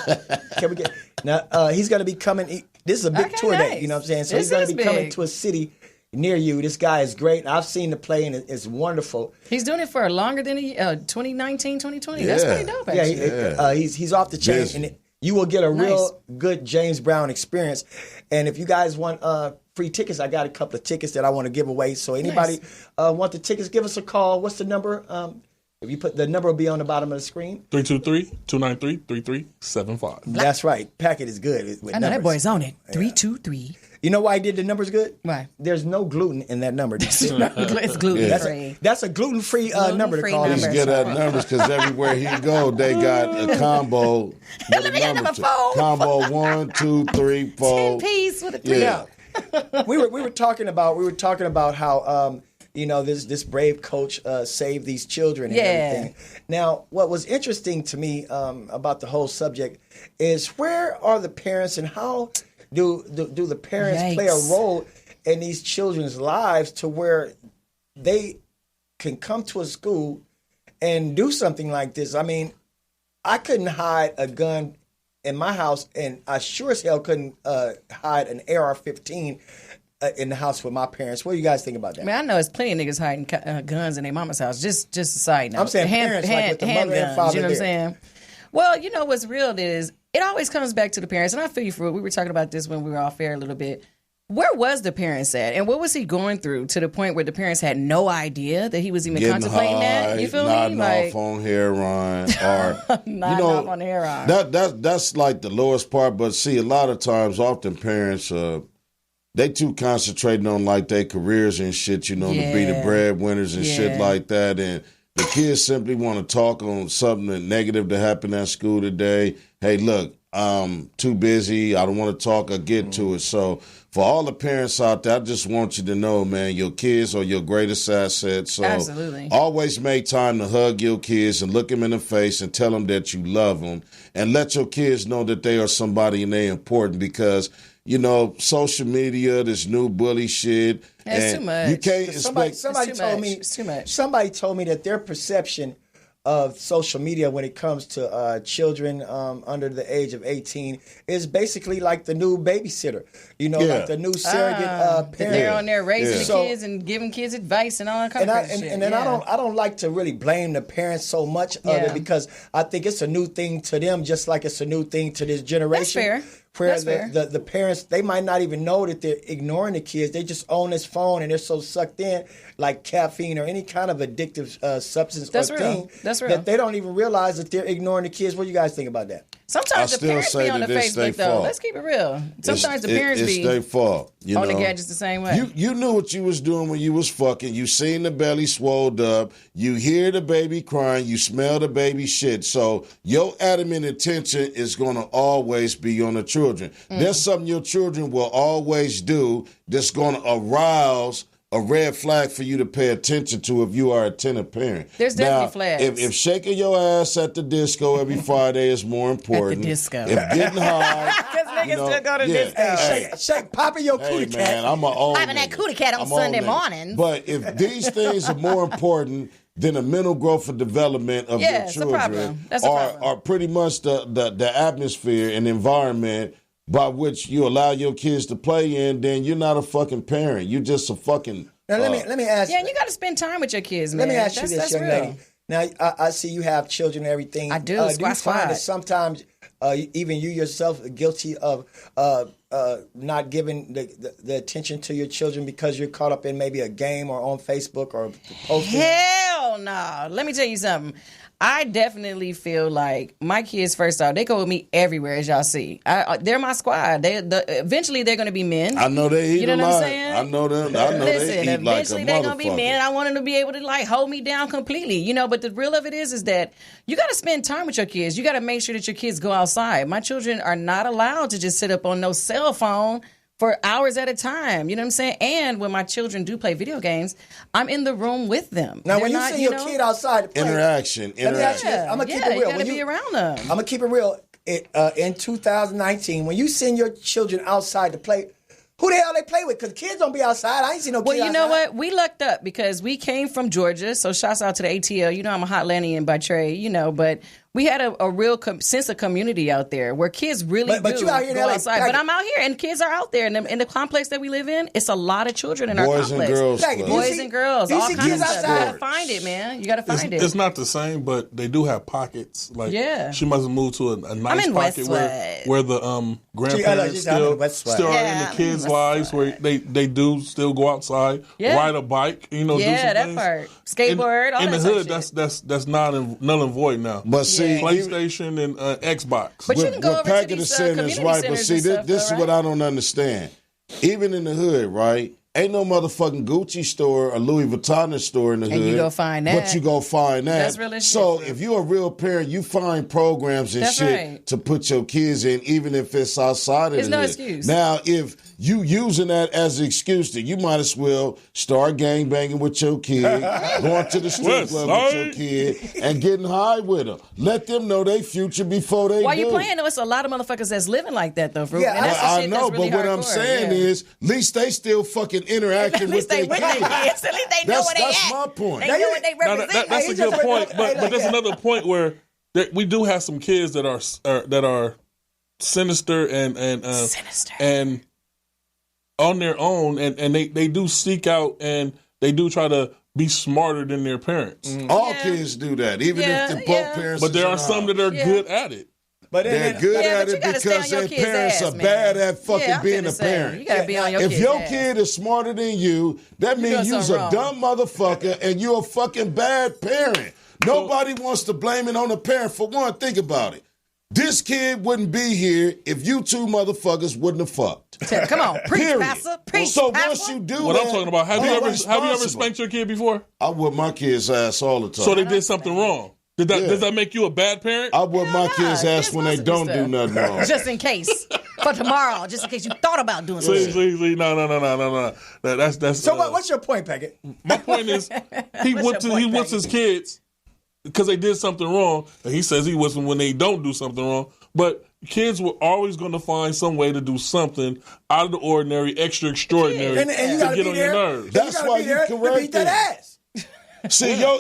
Can we get now? He's going to be coming. This is a big tour date. You know what I'm saying? So he's going to be coming to a city near you. This guy is great. I've seen the play, and it's wonderful. He's doing it for longer than 2019, 2020. Yeah. That's pretty dope, actually. He's off the chain, and you will get a real good James Brown experience. And if you guys want free tickets, I got a couple of tickets that I want to give away. So anybody want the tickets, give us a call. What's the number? If you put the number will be on the bottom of the screen. 323-293-3375. That's right. Packet is good with I know numbers. that boy's on it. 323. You know why I did the numbers good? Why? There's no gluten in that number. It's gluten free. That's a gluten-free number to call. He's good at numbers because everywhere he go, they got a combo. Let me get number 4. Combo 1, 2, 3, 4. 10 piece with a 3. Yeah. we were talking about how this brave coach saved these children and everything. Now, what was interesting to me about the whole subject is where are the parents and how do the parents play a role in these children's lives to where they can come to a school and do something like this? I mean, I couldn't hide a gun in my house, and I sure as hell couldn't hide an AR-15 in the house with my parents. What do you guys think about that? Man, I know it's plenty of niggas hiding guns in their mama's house. Just a side note. I'm saying parents, like with the mother and father you know what I'm there. saying? Well, you know what's real is it always comes back to the parents. And I feel you for it. We were talking about this when we were off air a little bit. Where was the parents at? And what was he going through to the point where the parents had no idea that he was even contemplating that? You feel me? Like, off on heroin or nodding off on heroin. That's like the lowest part. But see, a lot of times, often parents, they too concentrating on like their careers and shit, you know, to be the breadwinners and shit like that. And the kids simply want to talk on something negative that happened at school today. Hey, look, I'm too busy. I don't want to talk or get to it. So for all the parents out there, I just want you to know, man, your kids are your greatest asset. So absolutely. Always make time to hug your kids and look them in the face and tell them that you love them. And let your kids know that they are somebody and they're important because, you know, social media, this new bully shit. It's too much. You can't expect. Somebody told me that their perception of social media when it comes to children under the age of 18 is basically like the new babysitter. You know, like the new surrogate parent. They're on there raising the kids and giving kids advice and all that kind of shit. And I don't like to really blame the parents so much of it because I think it's a new thing to them, just like it's a new thing to this generation. That's fair. Where the parents, they might not even know that they're ignoring the kids. They just own this phone and they're so sucked in, like caffeine or any kind of addictive substance thing, that they don't even realize that they're ignoring the kids. What do you guys think about that? Sometimes the parents be on the Facebook, though. Let's keep it real. Sometimes the parents be their fault, on the gadgets the same way. You knew what you was doing when you was fucking. You seen the belly swolled up. You hear the baby crying. You smell the baby shit. So your adamant attention is going to always be on the children. There's something your children will always do that's going to arouse a red flag for you to pay attention to if you are a attentive parent. There's definitely flags. If shaking your ass at the disco every Friday is more important. At the disco. If getting high. Because niggas still go to disco. Hey, shake, popping your cootie cat. Man, I'm an old popping that cootie cat on Sunday morning. But if these things are more important than the mental growth and development of your children, are pretty much the atmosphere and environment by which you allow your kids to play in, then you're not a fucking parent. You're just a fucking. Now let me ask. Yeah, and you got to spend time with your kids, man. Let me ask you this, young lady. Now I see you have children and everything. I do. Do you find that sometimes even you yourself are guilty of not giving the attention to your children because you're caught up in maybe a game or on Facebook or posting? Hell no. Let me tell you something. I definitely feel like my kids, first off, they go with me everywhere, as y'all see. They're my squad. Eventually, they're going to be men. I know they eat you know a what lot. I'm saying? I know them. Listen, they eat like a eventually they're going to be motherfucker. men. I want them to be able to like hold me down completely, you know. But the real of it is that you got to spend time with your kids. You got to make sure that your kids go outside. My children are not allowed to just sit up on no cell phone for hours at a time. You know what I'm saying? And when my children do play video games, I'm in the room with them. Now, when you send your kid outside to play, interaction. I'm going to keep it real. You got to be around them. I'm going to keep it real. In 2019, when you send your children outside to play, who the hell they play with? Because kids don't be outside. I ain't seen no kids outside. Well, you know what? We lucked up because we came from Georgia. So shouts out to the ATL. You know, I'm a Hotlandian by trade, you know, but we had a real sense of community out there where kids really but do you out here go outside. But I'm out here and kids are out there. In the complex that we live in, it's a lot of children in our complex. Boys and girls. All kinds of stuff. You got to find it, man. You got to find it. It's not the same, but they do have pockets. Like, she must have moved to a nice pocket where the grandparents still are in the kids' lives, where they do still go outside, ride a bike, you know, do some that things. part. Skateboard, all in that the hood, shit. that's null and void now. But see, PlayStation and Xbox. But you can go over Packett to these is saying community is right. But centers see, and stuff, this is what I don't understand. Even in the hood, right? Ain't no motherfucking Gucci store or Louis Vuitton store in the hood. And you go find that. But you go find that. That's real so if you're a real parent, you find programs and shit to put your kids in, even if it's outside of the hood. It's no excuse. Now, if you using that as an excuse, then you might as well start gangbanging with your kid, going to the strip club with your kid, and getting high with them. Let them know their future before they do. Why you playing? Though, it's a lot of motherfuckers that's living like that, though, Faarooq. Yeah, and that's the I shit know, that's really but what hardcore. I'm saying is, at least they still fucking interacting with their kids. At least they know where they That's at. my point. They know what they represent. That's a good point, but there's another point where we do have some kids that are sinister and on their own, and they do seek out and they do try to be smarter than their parents. All kids do that, even if the both parents. But there are some that are good at it. But they're good at it because their parents are bad at fucking being a parent. You gotta be on your if kid's your ass. kid is smarter than you, that means you're a dumb motherfucker and you're a fucking bad parent. Nobody wants to blame it on the parent. For one, think about it. This kid wouldn't be here if you two motherfuckers wouldn't have fucked. Come on, preach, Pastor. Preach, so Pastor. once you do what that, I'm talking about, have you ever spanked your kid before? I whip my kid's ass all the time. So they did something wrong. Does that make you a bad parent? I whip my kids' ass when they don't do nothing wrong. Just in case. For tomorrow, just in case you thought about doing something. See, no. That's. So what's your point, Packett? My point is, he whips his kids because they did something wrong, and he says he whips them when they don't do something wrong. But kids were always going to find some way to do something out of the ordinary, extraordinary, and you to get on your nerves. That's why you correct beat that ass. See, but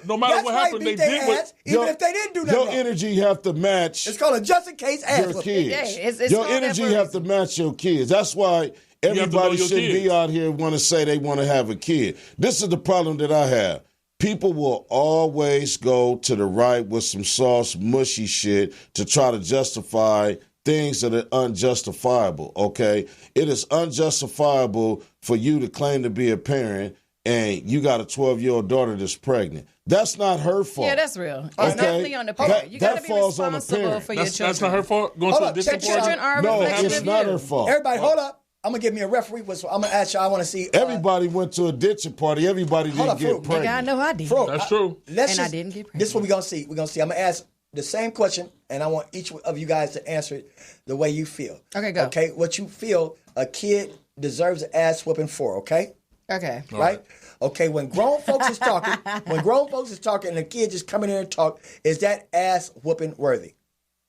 no matter what happened, they did what. Even if they didn't do nothing. Your energy have to match. It's called a just in case ass. Your kids. It's your energy have to match your kids. That's why everybody shouldn't be out here want to say they want to have a kid. This is the problem that I have. People will always go to the right with some sauce, mushy shit to try to justify things that are unjustifiable, okay? It is unjustifiable for you to claim to be a parent and you got a 12-year-old daughter that's pregnant. That's not her fault. Yeah, that's real. It's definitely on the parent. You got to be responsible for your children. That's not her fault? Going to a distant party? Children are no, reflection it's of not you. her fault. Everybody, hold up. I'm going to give me a referee whistle. I'm going to ask you, I want to see. Everybody went to a ditching party. Everybody didn't get pregnant. I know I did. That's true. I didn't get pregnant. This is what we're going to see. We're going to see. I'm going to ask the same question, and I want each of you guys to answer it the way you feel. Okay, go. Okay, what you feel a kid deserves an ass whooping for, okay? Okay. Right? Okay, when grown folks is talking, and the kid just come in here and talk, is that ass whooping worthy?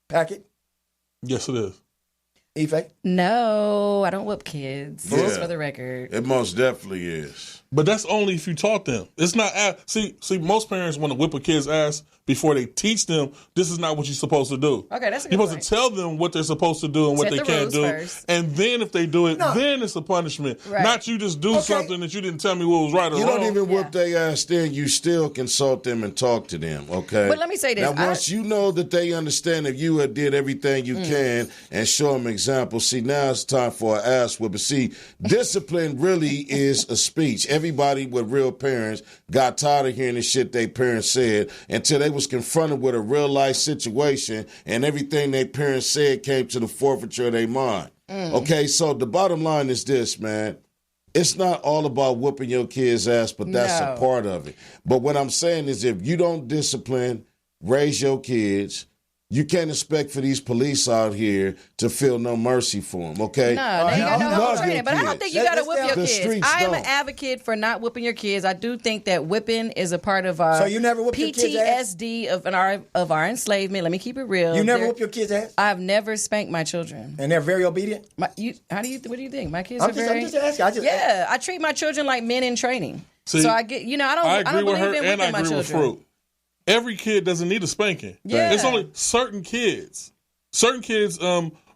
Packett? Yes, it is. Ife? No, I don't whoop kids. Yeah. Just for the record. It most definitely is. But that's only if you taught them. It's not. See, most parents want to whip a kid's ass before they teach them this is not what you're supposed to do. Okay, that's a good You're point. supposed to tell them what they're supposed to do and what they can't do. First. And then if they do it, then it's a punishment. Right. Not you just do something that you didn't tell me what was right or wrong. You don't even whip their ass then. You still consult them and talk to them, okay? But let me say this. Now, once you know that they understand if you had did everything you can and show them examples, see, now it's time for an ass whipping. See, discipline really is a speech. Everybody with real parents got tired of hearing the shit their parents said until they was confronted with a real life situation and everything their parents said came to the forfeiture of their mind. Okay, so the bottom line is this, man. It's not all about whooping your kid's ass, but that's a part of it. But what I'm saying is if you don't discipline, raise your kids, you can't expect for these police out here to feel no mercy for them, okay? No, they got no home training. But I don't think you got to whip your The kids. streets I am an don't. advocate for not whipping your kids. I do think that whipping is a part of our So you never whip your kids' ass? PTSD of our enslavement. Let me keep it real. You never whoop your kids' ass? I've never spanked my children. And they're very obedient? What do you think? My kids I'm are very... just asking. I treat my children like men in training. See, so I get, I don't agree with believe her, in and I whipping my agree with children. Faarooq. Every kid doesn't need a spanking. Yeah. It's only certain kids. Certain kids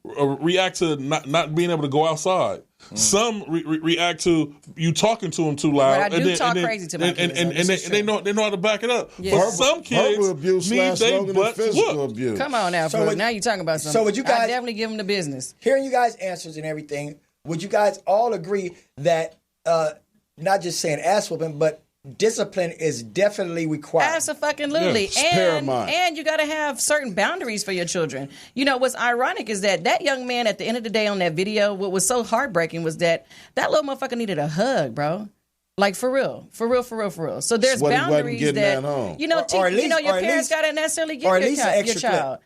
react to not being able to go outside. Some react to you talking to them too loud. Right, I do talk crazy to my kids. And they know how to back it up. Yeah. But some kids verbal abuse need lasts they longer than butts physical whooped. abuse. Come on now, Faarooq. Now you're talking about something. So would you guys... I definitely give them the business. Hearing you guys' answers and everything, would you guys all agree that not just saying ass whooping, but discipline is definitely required? Absolutely. It's paramount. And you got to have certain boundaries for your children. What's ironic is that young man at the end of the day on that video, what was so heartbreaking was that little motherfucker needed a hug, bro. Like for real. So there's boundaries that your parents got to necessarily give your child.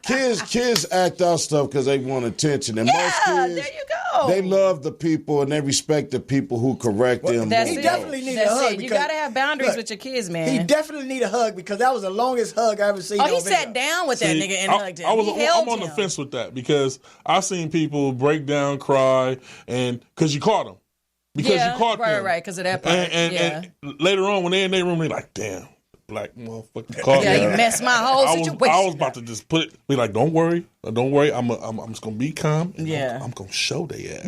Kids act out stuff because they want attention, and most kids, there you go. They love the people and they respect the people who correct them. He definitely need a hug. You got to have boundaries with your kids, man. He definitely need a hug because that was the longest hug I ever seen. Oh, he sat down with that nigga and hugged him. I'm on the fence with that because I've seen people break down, cry, and because you caught them. Because you caught them. Right, because of that part. And later on, when they're in their room, they're like, damn. black motherfucker. Yeah, you messed my whole situation. I was about to just be like, don't worry. I'm just gonna be calm. I'm gonna show they ass.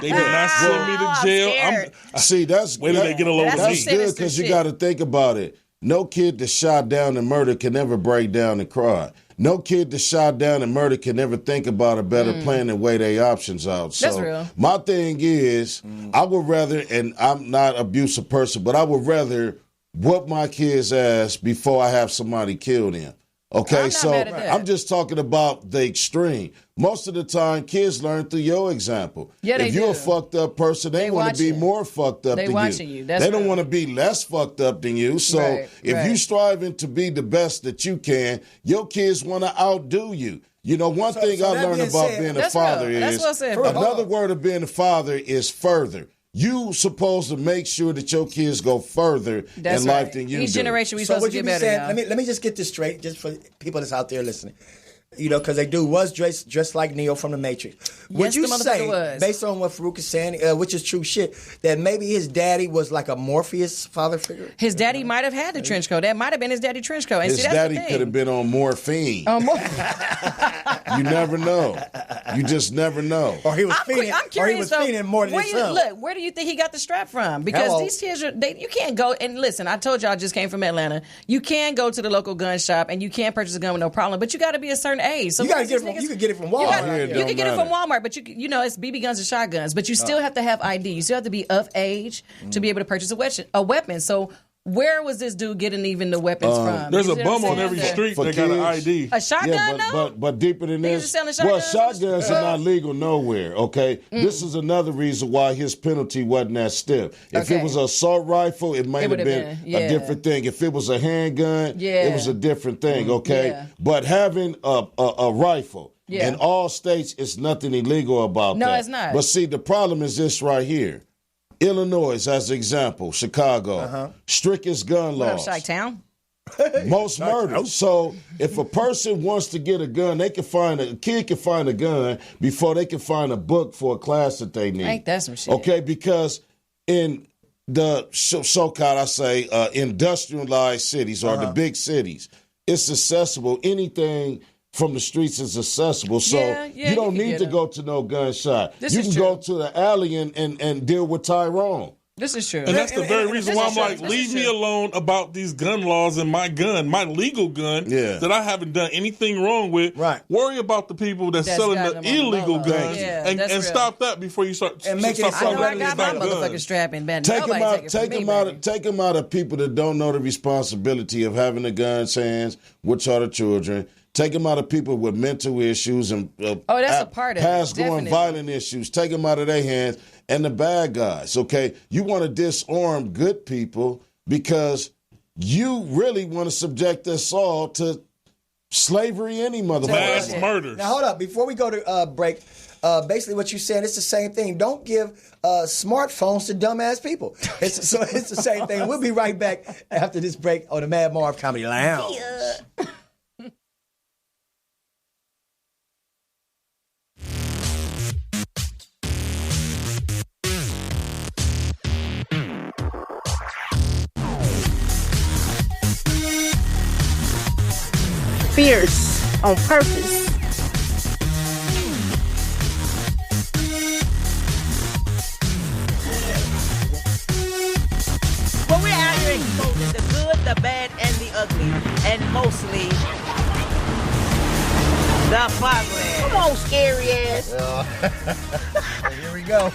They did not send me to jail. Where did they get a load of me? That's good because you got to think about it. No kid that's shot down and murdered can ever break down and cry. No kid that's shot down and murdered can never think about a better plan and weigh their options out. So that's real. My thing is, I would rather, and I'm not an abusive person, but I would rather whoop my kid's ass before I have somebody kill them. Okay, so I'm just talking about the extreme. Most of the time, kids learn through your example. Yeah, if you're a fucked up person, they want to be more fucked up than you. They don't want to be less fucked up than you. So if you striving to be the best that you can, your kids want to outdo you. You know, one thing I learned about being a father is another word of being a father is further. You supposed to make sure that your kids go further in life than you do. Each generation we supposed to get better. Let me just get this straight, just for people that's out there listening. You know, because they was dressed like Neo from the Matrix. Would you say, based on what Faarooq is saying, which is true shit, that maybe his daddy was like a Morpheus father figure? His daddy might have had the trench coat. That might have been his daddy trench coat. And his daddy could have been on morphine. You never know. You just never know. Or he was feeding more than his son. Look, where do you think he got the strap from? Because these kids, you can't go, and listen, I told you I just came from Atlanta. You can go to the local gun shop and you can purchase a gun with no problem, but you got to be a certain age. So you could get it from Walmart. You can get it from Walmart, but you know it's BB guns and shotguns. But you still have to have ID. You still have to be of age to be able to purchase a weapon. So where was this dude getting even the weapons from? There's a bum on every street that got an ID. A shotgun, but deeper than this. Shotguns are not legal nowhere. Okay, this is another reason why his penalty wasn't that stiff. If it was an assault rifle, it might have been a different thing. If it was a handgun, it was a different thing. Okay, but having a rifle. In all states, it's nothing illegal about that. No, it's not. But see, the problem is this right here. Illinois, as an example, Chicago, strictest gun laws. Chi-town? Most murders. So if a person wants to get a gun, a kid can find a gun before they can find a book for a class that they need. Ain't that some shit? Okay, because in the so-called, industrialized cities or the big cities, it's accessible. Anything from the streets is accessible. So you don't need to go to no gun shop. You can go to the alley and deal with Tyrone. This is true. And that's the very reason why I'm like, leave me alone about these gun laws and my legal gun that I haven't done anything wrong with. Right. Worry about the people that's selling the illegal guns and stop that before you start and make it I know I got my motherfucking strap in bed. Take them out of people that don't know the responsibility of having the guns hands, which are the children. Take them out of people with mental issues and that's a part of past-going violent issues. Take them out of their hands. And the bad guys, okay? You want to disarm good people because you really want to subject us all to slavery any motherfucker. Mass murders. Now, hold up. Before we go to break, basically what you're saying, it's the same thing. Don't give smartphones to dumbass people. It's the same thing. We'll be right back after this break on the Madd Marv Comedy Lounge. Fierce on purpose. Well, we're out here exposing the good, the bad, and the ugly, and mostly the progress. Come on, scary ass. Here we go.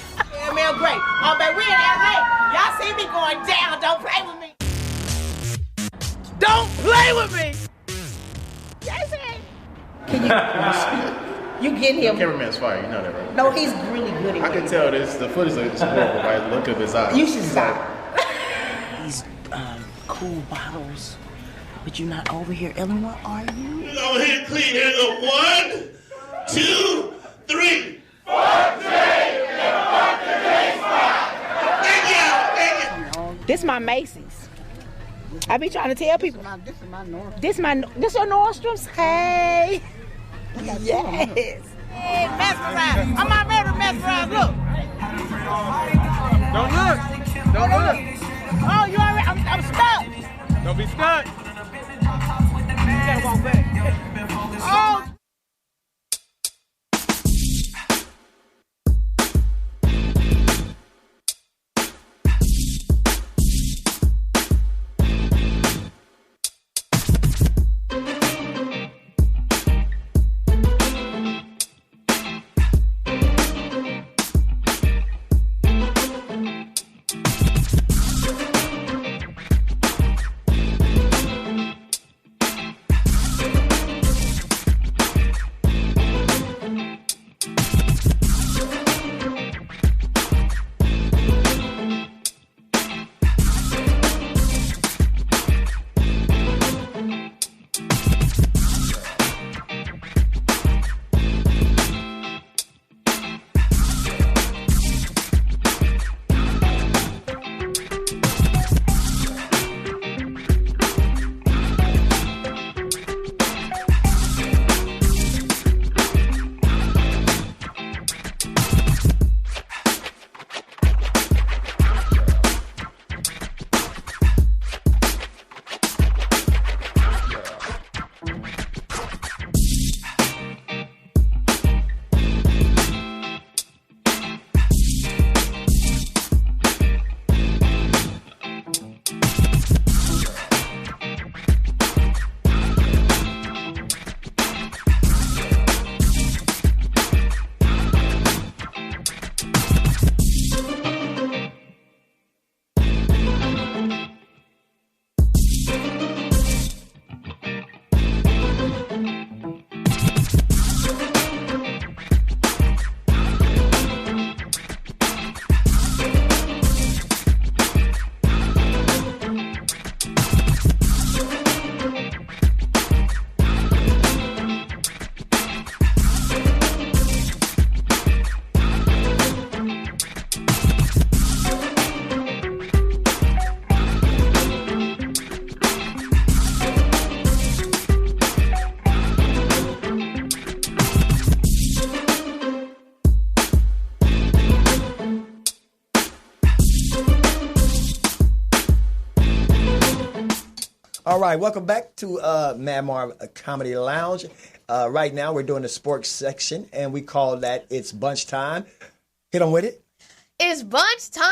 Real great. Oh, man, we in LA. Y'all see me going down. Don't play with me. Don't play with me. Yes, you get him. The cameraman's fire, you know that, right? No, he's really good at I can tell the footage is horrible by the look of his eyes. You should stop. These cool bottles. But you're not over here, Eleanor, are you? We're going to hit clean here. 1, 2, 3. Thank you. This my Macy's. I be trying to tell people. This is my Nordstrom. This your Nordstrom's? Hey. Yes. Hey, mesmerize. I'm not ready to mesmerize. Look. Don't look. Oh, you already? I'm stuck. Don't be stuck. You gotta walk back. Oh! All right, welcome back to Madd Marv Comedy Lounge. Right now we're doing the sports section, and we call that It's Bunch Time. Hit on with it. It's Bunch Time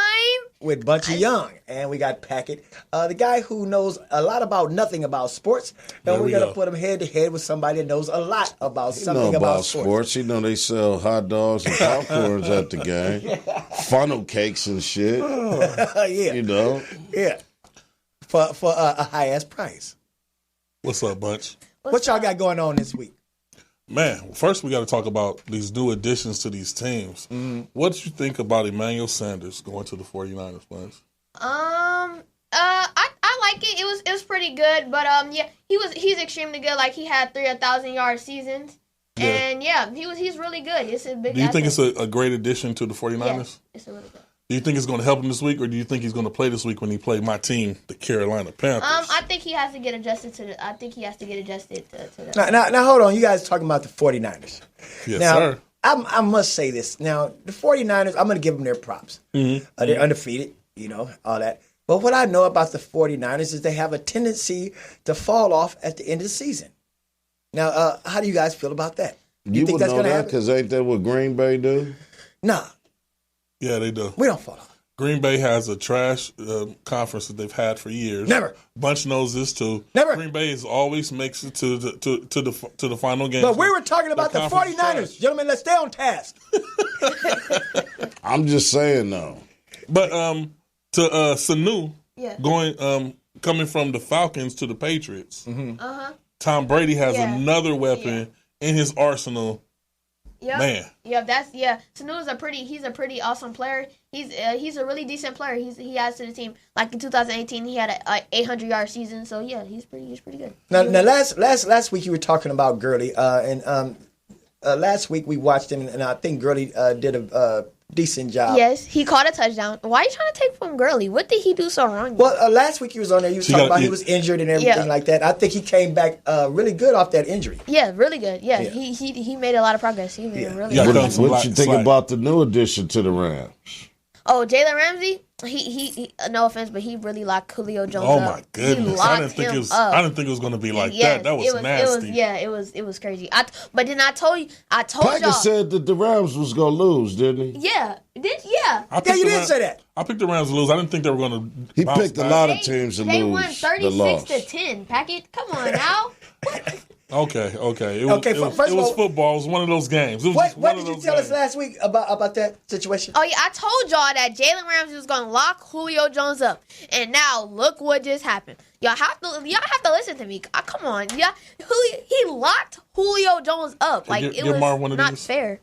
with Bunchie Young, and we got Packett, the guy who knows a lot about nothing about sports, and we're gonna put him head to head with somebody that knows a lot about something about sports. You know they sell hot dogs and popcorns at the game, funnel cakes and shit. Yeah, you know, yeah, for a high ass price. What's up, Bunch? What y'all got going on this week? Man, first we got to talk about these new additions to these teams. Mm-hmm. What did you think about Emmanuel Sanders going to the 49ers, Bunch? I like it. It was pretty good, but yeah, he's extremely good. Like he had 3 1,000-yard seasons, and he's really good. It's a big. Do you think it's a great addition to the 49ers? Yeah, it's a really good. Do you think it's going to help him this week, or do you think he's going to play this week when he played my team, the Carolina Panthers? I think he has to get adjusted to the. I think he has to get adjusted to the. Now, hold on. You guys talking about the 49ers? Yes, now, sir. I must say this. Now, the 49ers, I'm going to give them their props. Mm-hmm. They're undefeated, all that. But what I know about the 49ers is they have a tendency to fall off at the end of the season. Now, how do you guys feel about that? You think that's going to happen? Because ain't that what Green Bay do? Nah. Yeah, they do. We don't fall off. Green Bay has a trash conference that they've had for years. Never. Bunch knows this too. Never. Green Bay always makes it to the final game. But we were talking about the 49ers. Trash. Gentlemen, let's stay on task. I'm just saying though. But to Sanu going coming from the Falcons to the Patriots. Mm-hmm. Tom Brady has another weapon in his arsenal. Yep. Man. Yeah, Sanu's he's a pretty awesome player. He's a really decent player. He adds to the team. Like in 2018, he had a 800-yard season. So yeah, he's pretty good. Now last week you were talking about Gurley, and last week we watched him, and I think Gurley did a decent job. Yes, he caught a touchdown. Why are you trying to take from Gurley? What did he do so wrong? Well, last week he was on there. You was talking about he was injured and everything like that. I think he came back really good off that injury. Yeah, really good. Yeah. He made a lot of progress. He made really good. What you think about the new addition to the Rams? Oh, Jalen Ramsey? he no offense, but he really locked Julio Jones up. Oh my goodness! I didn't think it was going to be like that. That was nasty. It was crazy. But then I told Packett y'all said that the Rams was going to lose, didn't he? Yeah. You did say that. I picked the Rams to lose. I didn't think they were going to. He picked a lot of teams to lose. They won 36-10. Packett, come on now. Okay. It was football. It was one of those games. What did you tell us last week about that situation? Oh, yeah, I told y'all that Jalen Ramsey was going to lock Julio Jones up. And now, look what just happened. Y'all have to listen to me. Come on. Yeah, he locked Julio Jones up. Like, it was not fair.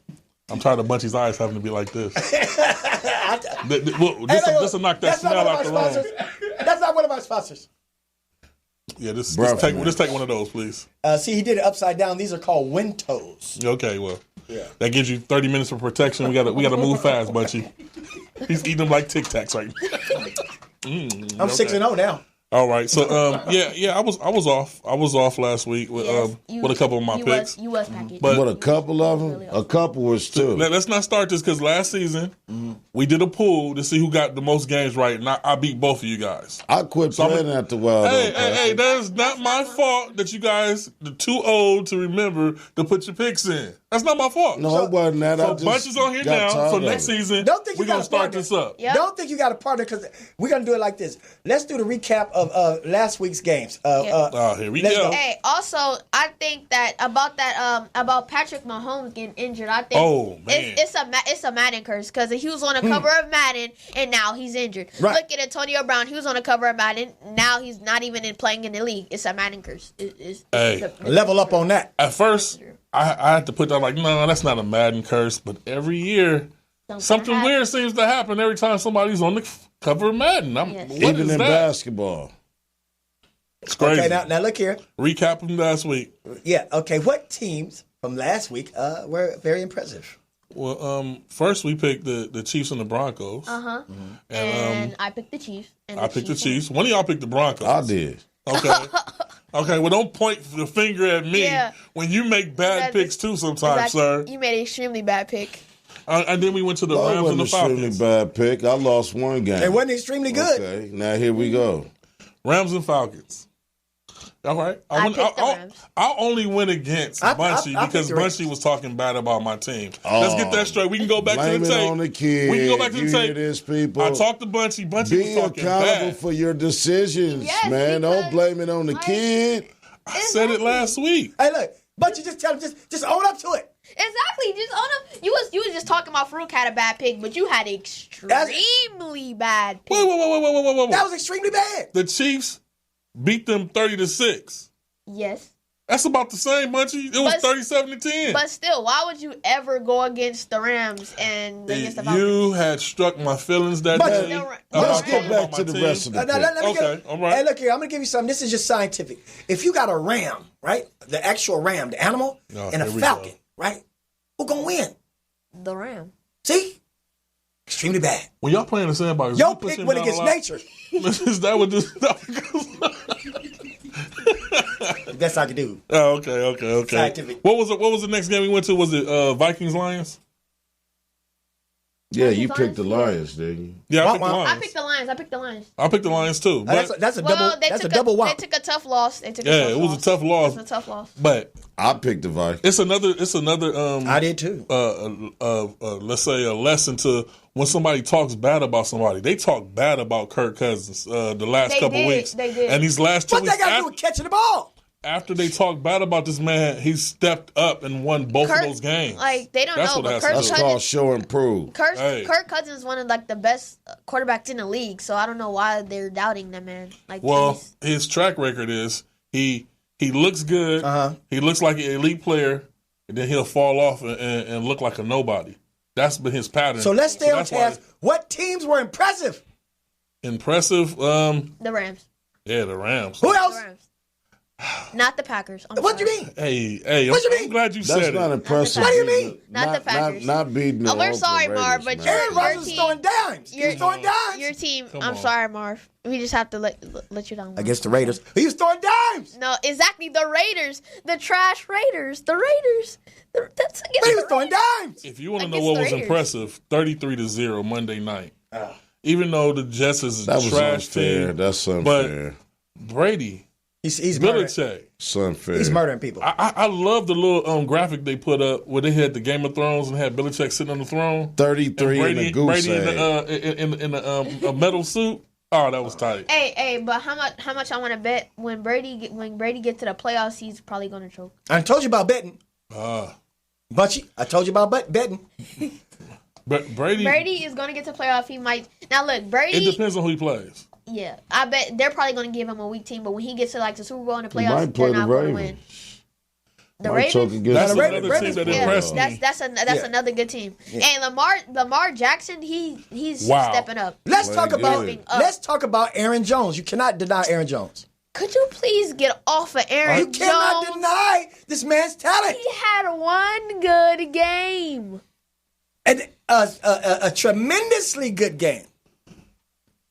I'm tired of Bunchie's eyes having to be like this. This will knock that smell out the room. That's not one of our sponsors. Yeah, just take one of those, please. See, he did it upside down. These are called Wintos. Okay, well, that gives you 30 minutes of protection. We gotta move fast, Bunchie. He's eating them like Tic Tacs right now. I'm 6-0 now. All right, so I was off last week with a couple of my picks. You was Package. But a couple of them, a couple was two. Let's not start this because last season we did a pool to see who got the most games right, and I beat both of you guys. I quit playing at the Wild. Hey, that is not my fault that you guys are too old to remember to put your picks in. That's not my fault. No, it wasn't that. So Bunch is on here now. So next season, we're going to start this up. Yep. Don't think you got a partner because we're going to do it like this. Let's do the recap of last week's games. Here we go. Hey, also, I think that about Patrick Mahomes getting injured, I think it's a Madden curse because he was on the cover of Madden and now he's injured. Right. Look at Antonio Brown. He was on the cover of Madden. Now he's not even playing in the league. It's a Madden curse. Level up on that. At first, I had to put that like, no, that's not a Madden curse. But every year, something weird seems to happen every time somebody's on the cover of Madden. Even in basketball. It's crazy. Okay, now look here. Recap from last week. Yeah, okay. What teams from last week were very impressive? Well, first we picked the Chiefs and the Broncos. Uh-huh. And I picked the Chiefs. I picked the Chiefs. One of y'all picked the Broncos. I did. Okay, well, don't point the finger at me when you make bad picks too sometimes, sir. You made an extremely bad pick. And then we went to the Rams and the Falcons. Extremely bad pick. I lost one game. It wasn't extremely good. Okay, now here we go. Rams and Falcons. All right. I only went against Bunchie because Bunchie was talking bad about my team. Let's get that straight. We can go back to the tape. On the kid. We can go back to the tape. This, people. I talked to Bunchie. Bunchie was talking bad. Be accountable for your decisions, man. Don't blame it on the kid. I said it last week. Hey, look. Bunchie, just tell him, just own up to it. Exactly. Just own up. You was just talking about Faarooq had a bad pick, but you had extremely bad pick. Whoa. That was extremely bad. The Chiefs beat them 30-6. Yes. That's about the same, Bunchie. It was 37-10. But still, why would you ever go against the Rams and against the Falcons? You had struck my feelings that day. Let's get back to the rest of the all right. Hey, look here. I'm going to give you something. This is just scientific. If you got a ram, right, the actual ram, the animal, and a falcon, right, who's going to win? The ram. See? Extremely bad. When y'all playing the sandbox, your pick went against nature. Is that what this? Best I could do. Oh, okay. Scientific. What was the next game we went to? Was it Vikings Lions? Yeah, you picked the Lions, didn't you? Yeah, I picked the Lions. I picked the Lions. I picked the Lions too. That's a double whop. They took a tough loss. It was a tough loss. It was a tough loss. But I picked the Vikings. It's another. I did too. Let's say a lesson to when somebody talks bad about somebody. They talk bad about Kirk Cousins the last couple weeks. They did. And these last 2 weeks. What they got to do with catching the ball? After they talked bad about this man, he stepped up and won both of those games. Like, they don't know, but that's called show and prove. Kirk Cousins is one of like the best quarterbacks in the league, so I don't know why they're doubting that man. Like, his track record is he looks good, he looks like an elite player, and then he'll fall off and look like a nobody. That's been his pattern. So let's stay on task. What teams were impressive? Impressive? The Rams. Yeah, the Rams. Who else? The Rams. Not the Packers. What do you mean? Hey, what do you mean? I'm glad you said it. That's not impressive. What do you mean? Not the Packers. Not beating the we're sorry, Marv, but Aaron Rodgers is throwing dimes. He's throwing dimes. Your team. I'm sorry, Marv. We just have to let you down. Against the Raiders. He was throwing dimes. No, exactly. The Raiders. The trash Raiders. The Raiders. He was throwing dimes. If you want to know what was impressive, 33-0 Monday night. even though the Jets is a trash team. That's unfair. But Brady, he's Belichick. It's unfair. He's murdering people. I love the little graphic they put up where they had the Game of Thrones and had Belichick sitting on the throne. 33 Brady, in a goose in a metal suit. Oh, that was tight. Hey, but how much I want to bet when Brady gets to the playoffs, he's probably going to choke. I told you about betting. Bunchie, I told you about betting. But Brady is going to get to playoff. He might. Now look, Brady. It depends on who he plays. Yeah, I bet they're probably going to give him a weak team, but when he gets to like the Super Bowl and the playoffs, they're not going to win. The Ravens. That's another team that impressed me. That's another good team. Yeah. And Lamar Jackson, he's stepping up. Let's talk about Aaron Jones. You cannot deny Aaron Jones. Could you please get off of Aaron Jones? You cannot deny this man's talent. He had one good game. And a tremendously good game.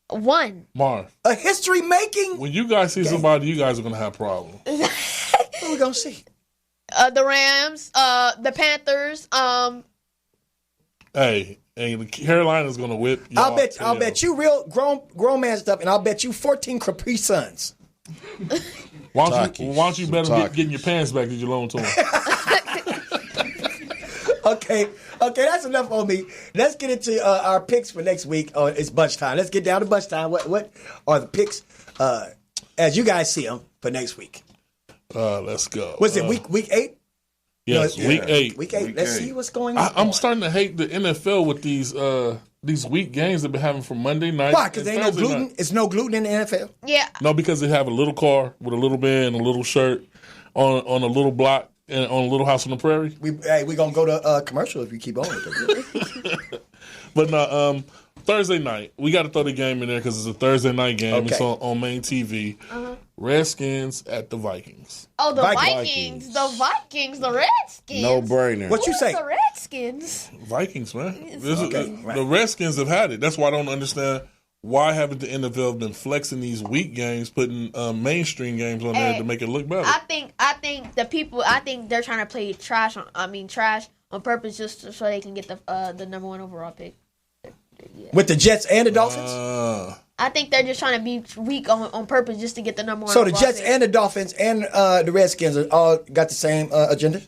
One. Marv. A history-making. When you guys see somebody, you guys are going to have problems. What are we going to see? The Rams, the Panthers. Hey, Carolina's going to whip you. I'll bet you real grown man stuff, and I'll bet you 14 Capri Suns. Why don't you bet them getting your pants back that you loaned to them? Okay, that's enough on me. Let's get into our picks for next week. It's bunch time. Let's get down to bunch time. What are the picks as you guys see them for next week? Let's go. Was it week 8? Yes, week 8. Week 8. Let's see what's going on. I'm starting to hate the NFL with these week games they've been having from Monday night. Why? Because there ain't no gluten. It's no gluten in the NFL. Yeah. No, because they have a little car with a little bed and a little shirt on a little block and on a little house on the prairie. We gonna go to commercial if we keep on with it. But no, Thursday night we got to throw the game in there because it's a Thursday night game. Okay. It's on main TV. Redskins at the Vikings. Oh, the Vikings. The Redskins. No brainer. What you say? The Redskins. Vikings, man. The Redskins have had it. That's why I don't understand why haven't the NFL been flexing these week games, putting mainstream games on there to make it look better. I think they're trying to play trash on purpose just so they can get the number 1 overall pick. Yeah. With the Jets and the Dolphins? I think they're just trying to be weak on purpose just to get the number 1 So the Jets and the Dolphins and the Redskins are all got the same agenda?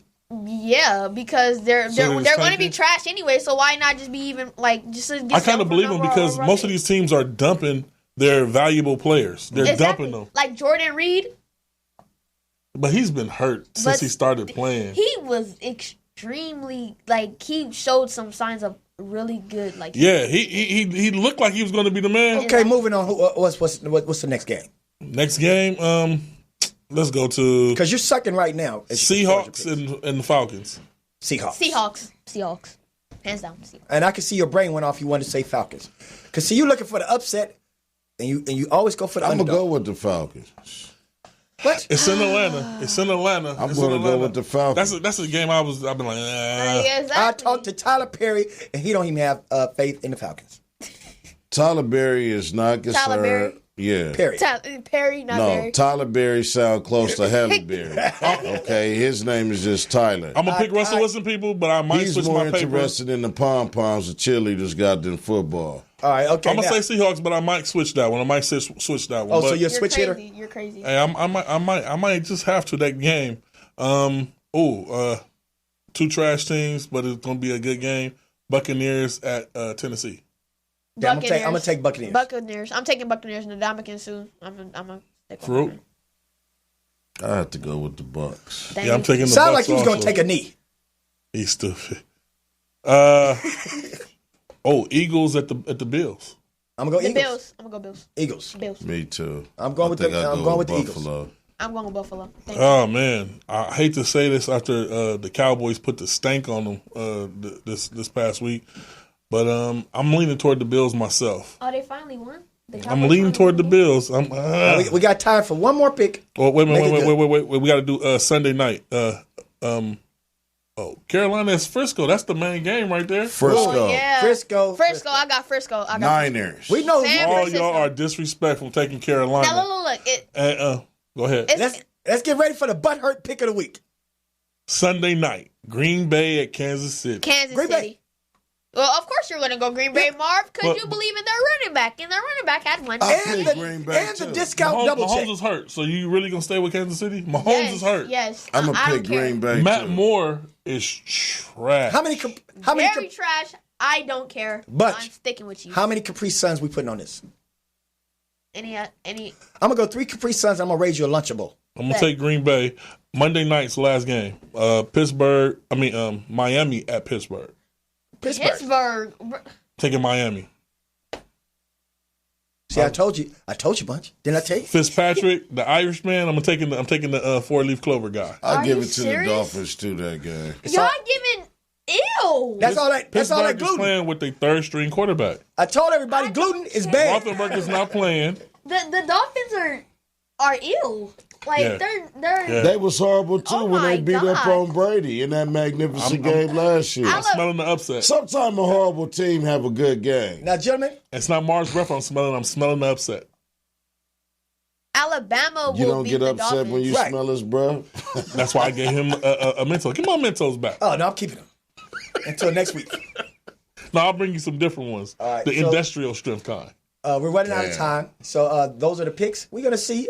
Yeah, because they're going to be trash anyway, so why not just be even just get I kind of believe them because most of these teams are dumping their valuable players. They're dumping them. Like Jordan Reed. But he's been hurt since he started playing. He was extremely he showed some signs of really good. He looked like he was going to be the man. Okay, moving on. What's the next game? Next game, let's go to because you're sucking right now. Seahawks and the Falcons. Seahawks, hands down. Seahawks. And I can see your brain went off. You wanted to say Falcons because you looking for the upset, and you always go for the underdog. I'm gonna go with the Falcons. What? It's in Atlanta. I'm going to go with the Falcons. That's a game I've been like, exactly. I talked to Tyler Perry, and he don't even have faith in the Falcons. Tyler Berry is not concerned. Tyler Berry? Yeah. Perry, not Berry. No, Tyler Berry sound close to Halle Berry. Okay, his name is just Tyler. I'm going to pick Russell Wilson, people, but I might switch my paper. He's more interested in the pom-poms the cheerleaders got than football. All right, okay. I'm gonna say Seahawks, but I might switch that one. switch that one. Oh, so you're a switch hitter? You're crazy. Hey, I might just have to that game. Two trash teams, but it's gonna be a good game. Buccaneers at Tennessee. Yeah, I'm gonna take Buccaneers. I'm taking Buccaneers and the Dominican soon. I'm gonna take Faarooq. I have to go with the Bucks. Yeah, I'm taking the Bucks. Sound like he was gonna take a knee. He's stupid. Eagles at the Bills. I'm gonna go Eagles. Bills. I'm gonna go Bills. Eagles. Bills. Me too. I'm going with the Buffalo. Eagles. I'm going with Buffalo. Oh man, I hate to say this after the Cowboys put the stank on them this past week, but I'm leaning toward the Bills myself. Oh, they finally won. I'm leaning toward the Bills. We got time for one more pick. Oh, wait. We got to do Sunday night. Carolina is Frisco. That's the main game right there. Frisco. Oh, yeah. Frisco. I got Frisco. Niners. We know all y'all are disrespectful taking Carolina. Now look. Go ahead. Let's get ready for the butthurt pick of the week. Sunday night, Green Bay at Kansas City. Kansas City. Well, of course you're going to go Green Bay, Marv, because you believe in their running back, and their running back had one. And the discount double check. Mahomes is hurt, so you really going to stay with Kansas City? Mahomes is hurt. Yes, I'm going to pick Green Bay, Matt Moore is trash. How many? Very trash. I don't care. But I'm sticking with you. How many Capri Suns we putting on this? Any? I'm going to go 3 Capri Suns. I'm going to raise you a Lunchable. I'm going to take Green Bay. Monday night's last game. Miami at Pittsburgh. Pittsburgh. Taking Miami. See, I told you, Bunch. Didn't I tell you? Fitzpatrick, the Irishman. I'm taking the 4-leaf clover guy. I'll give it to the Dolphins too. That game. Y'all giving ew. That's all that gluten. Is playing with their third string quarterback. I told everybody gluten is bad. Rothenberg is not playing. The Dolphins are ill. Like they're They was horrible too when they beat up on Brady in that magnificent game last year. I'm smelling the upset. Sometimes a horrible team have a good game. Now, gentlemen, it's not Marv's breath. I'm smelling the upset. Alabama. You don't beat get the upset Dolphins. when you smell his breath. That's why I gave him a Mentos. Give my Mentos back. Oh no, I'm keeping them until next week. No, I'll bring you some different ones. All right, the industrial strength kind. We're running out of time, so those are the picks. We're gonna see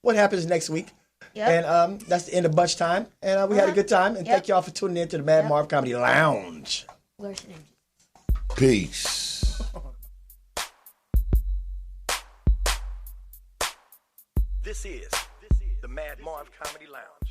what happens next week. Yep. And that's the end of BunchTime. And we had a good time. And thank y'all for tuning in to the Madd Marv Comedy Lounge. Peace. This is the Madd Marv Comedy Lounge.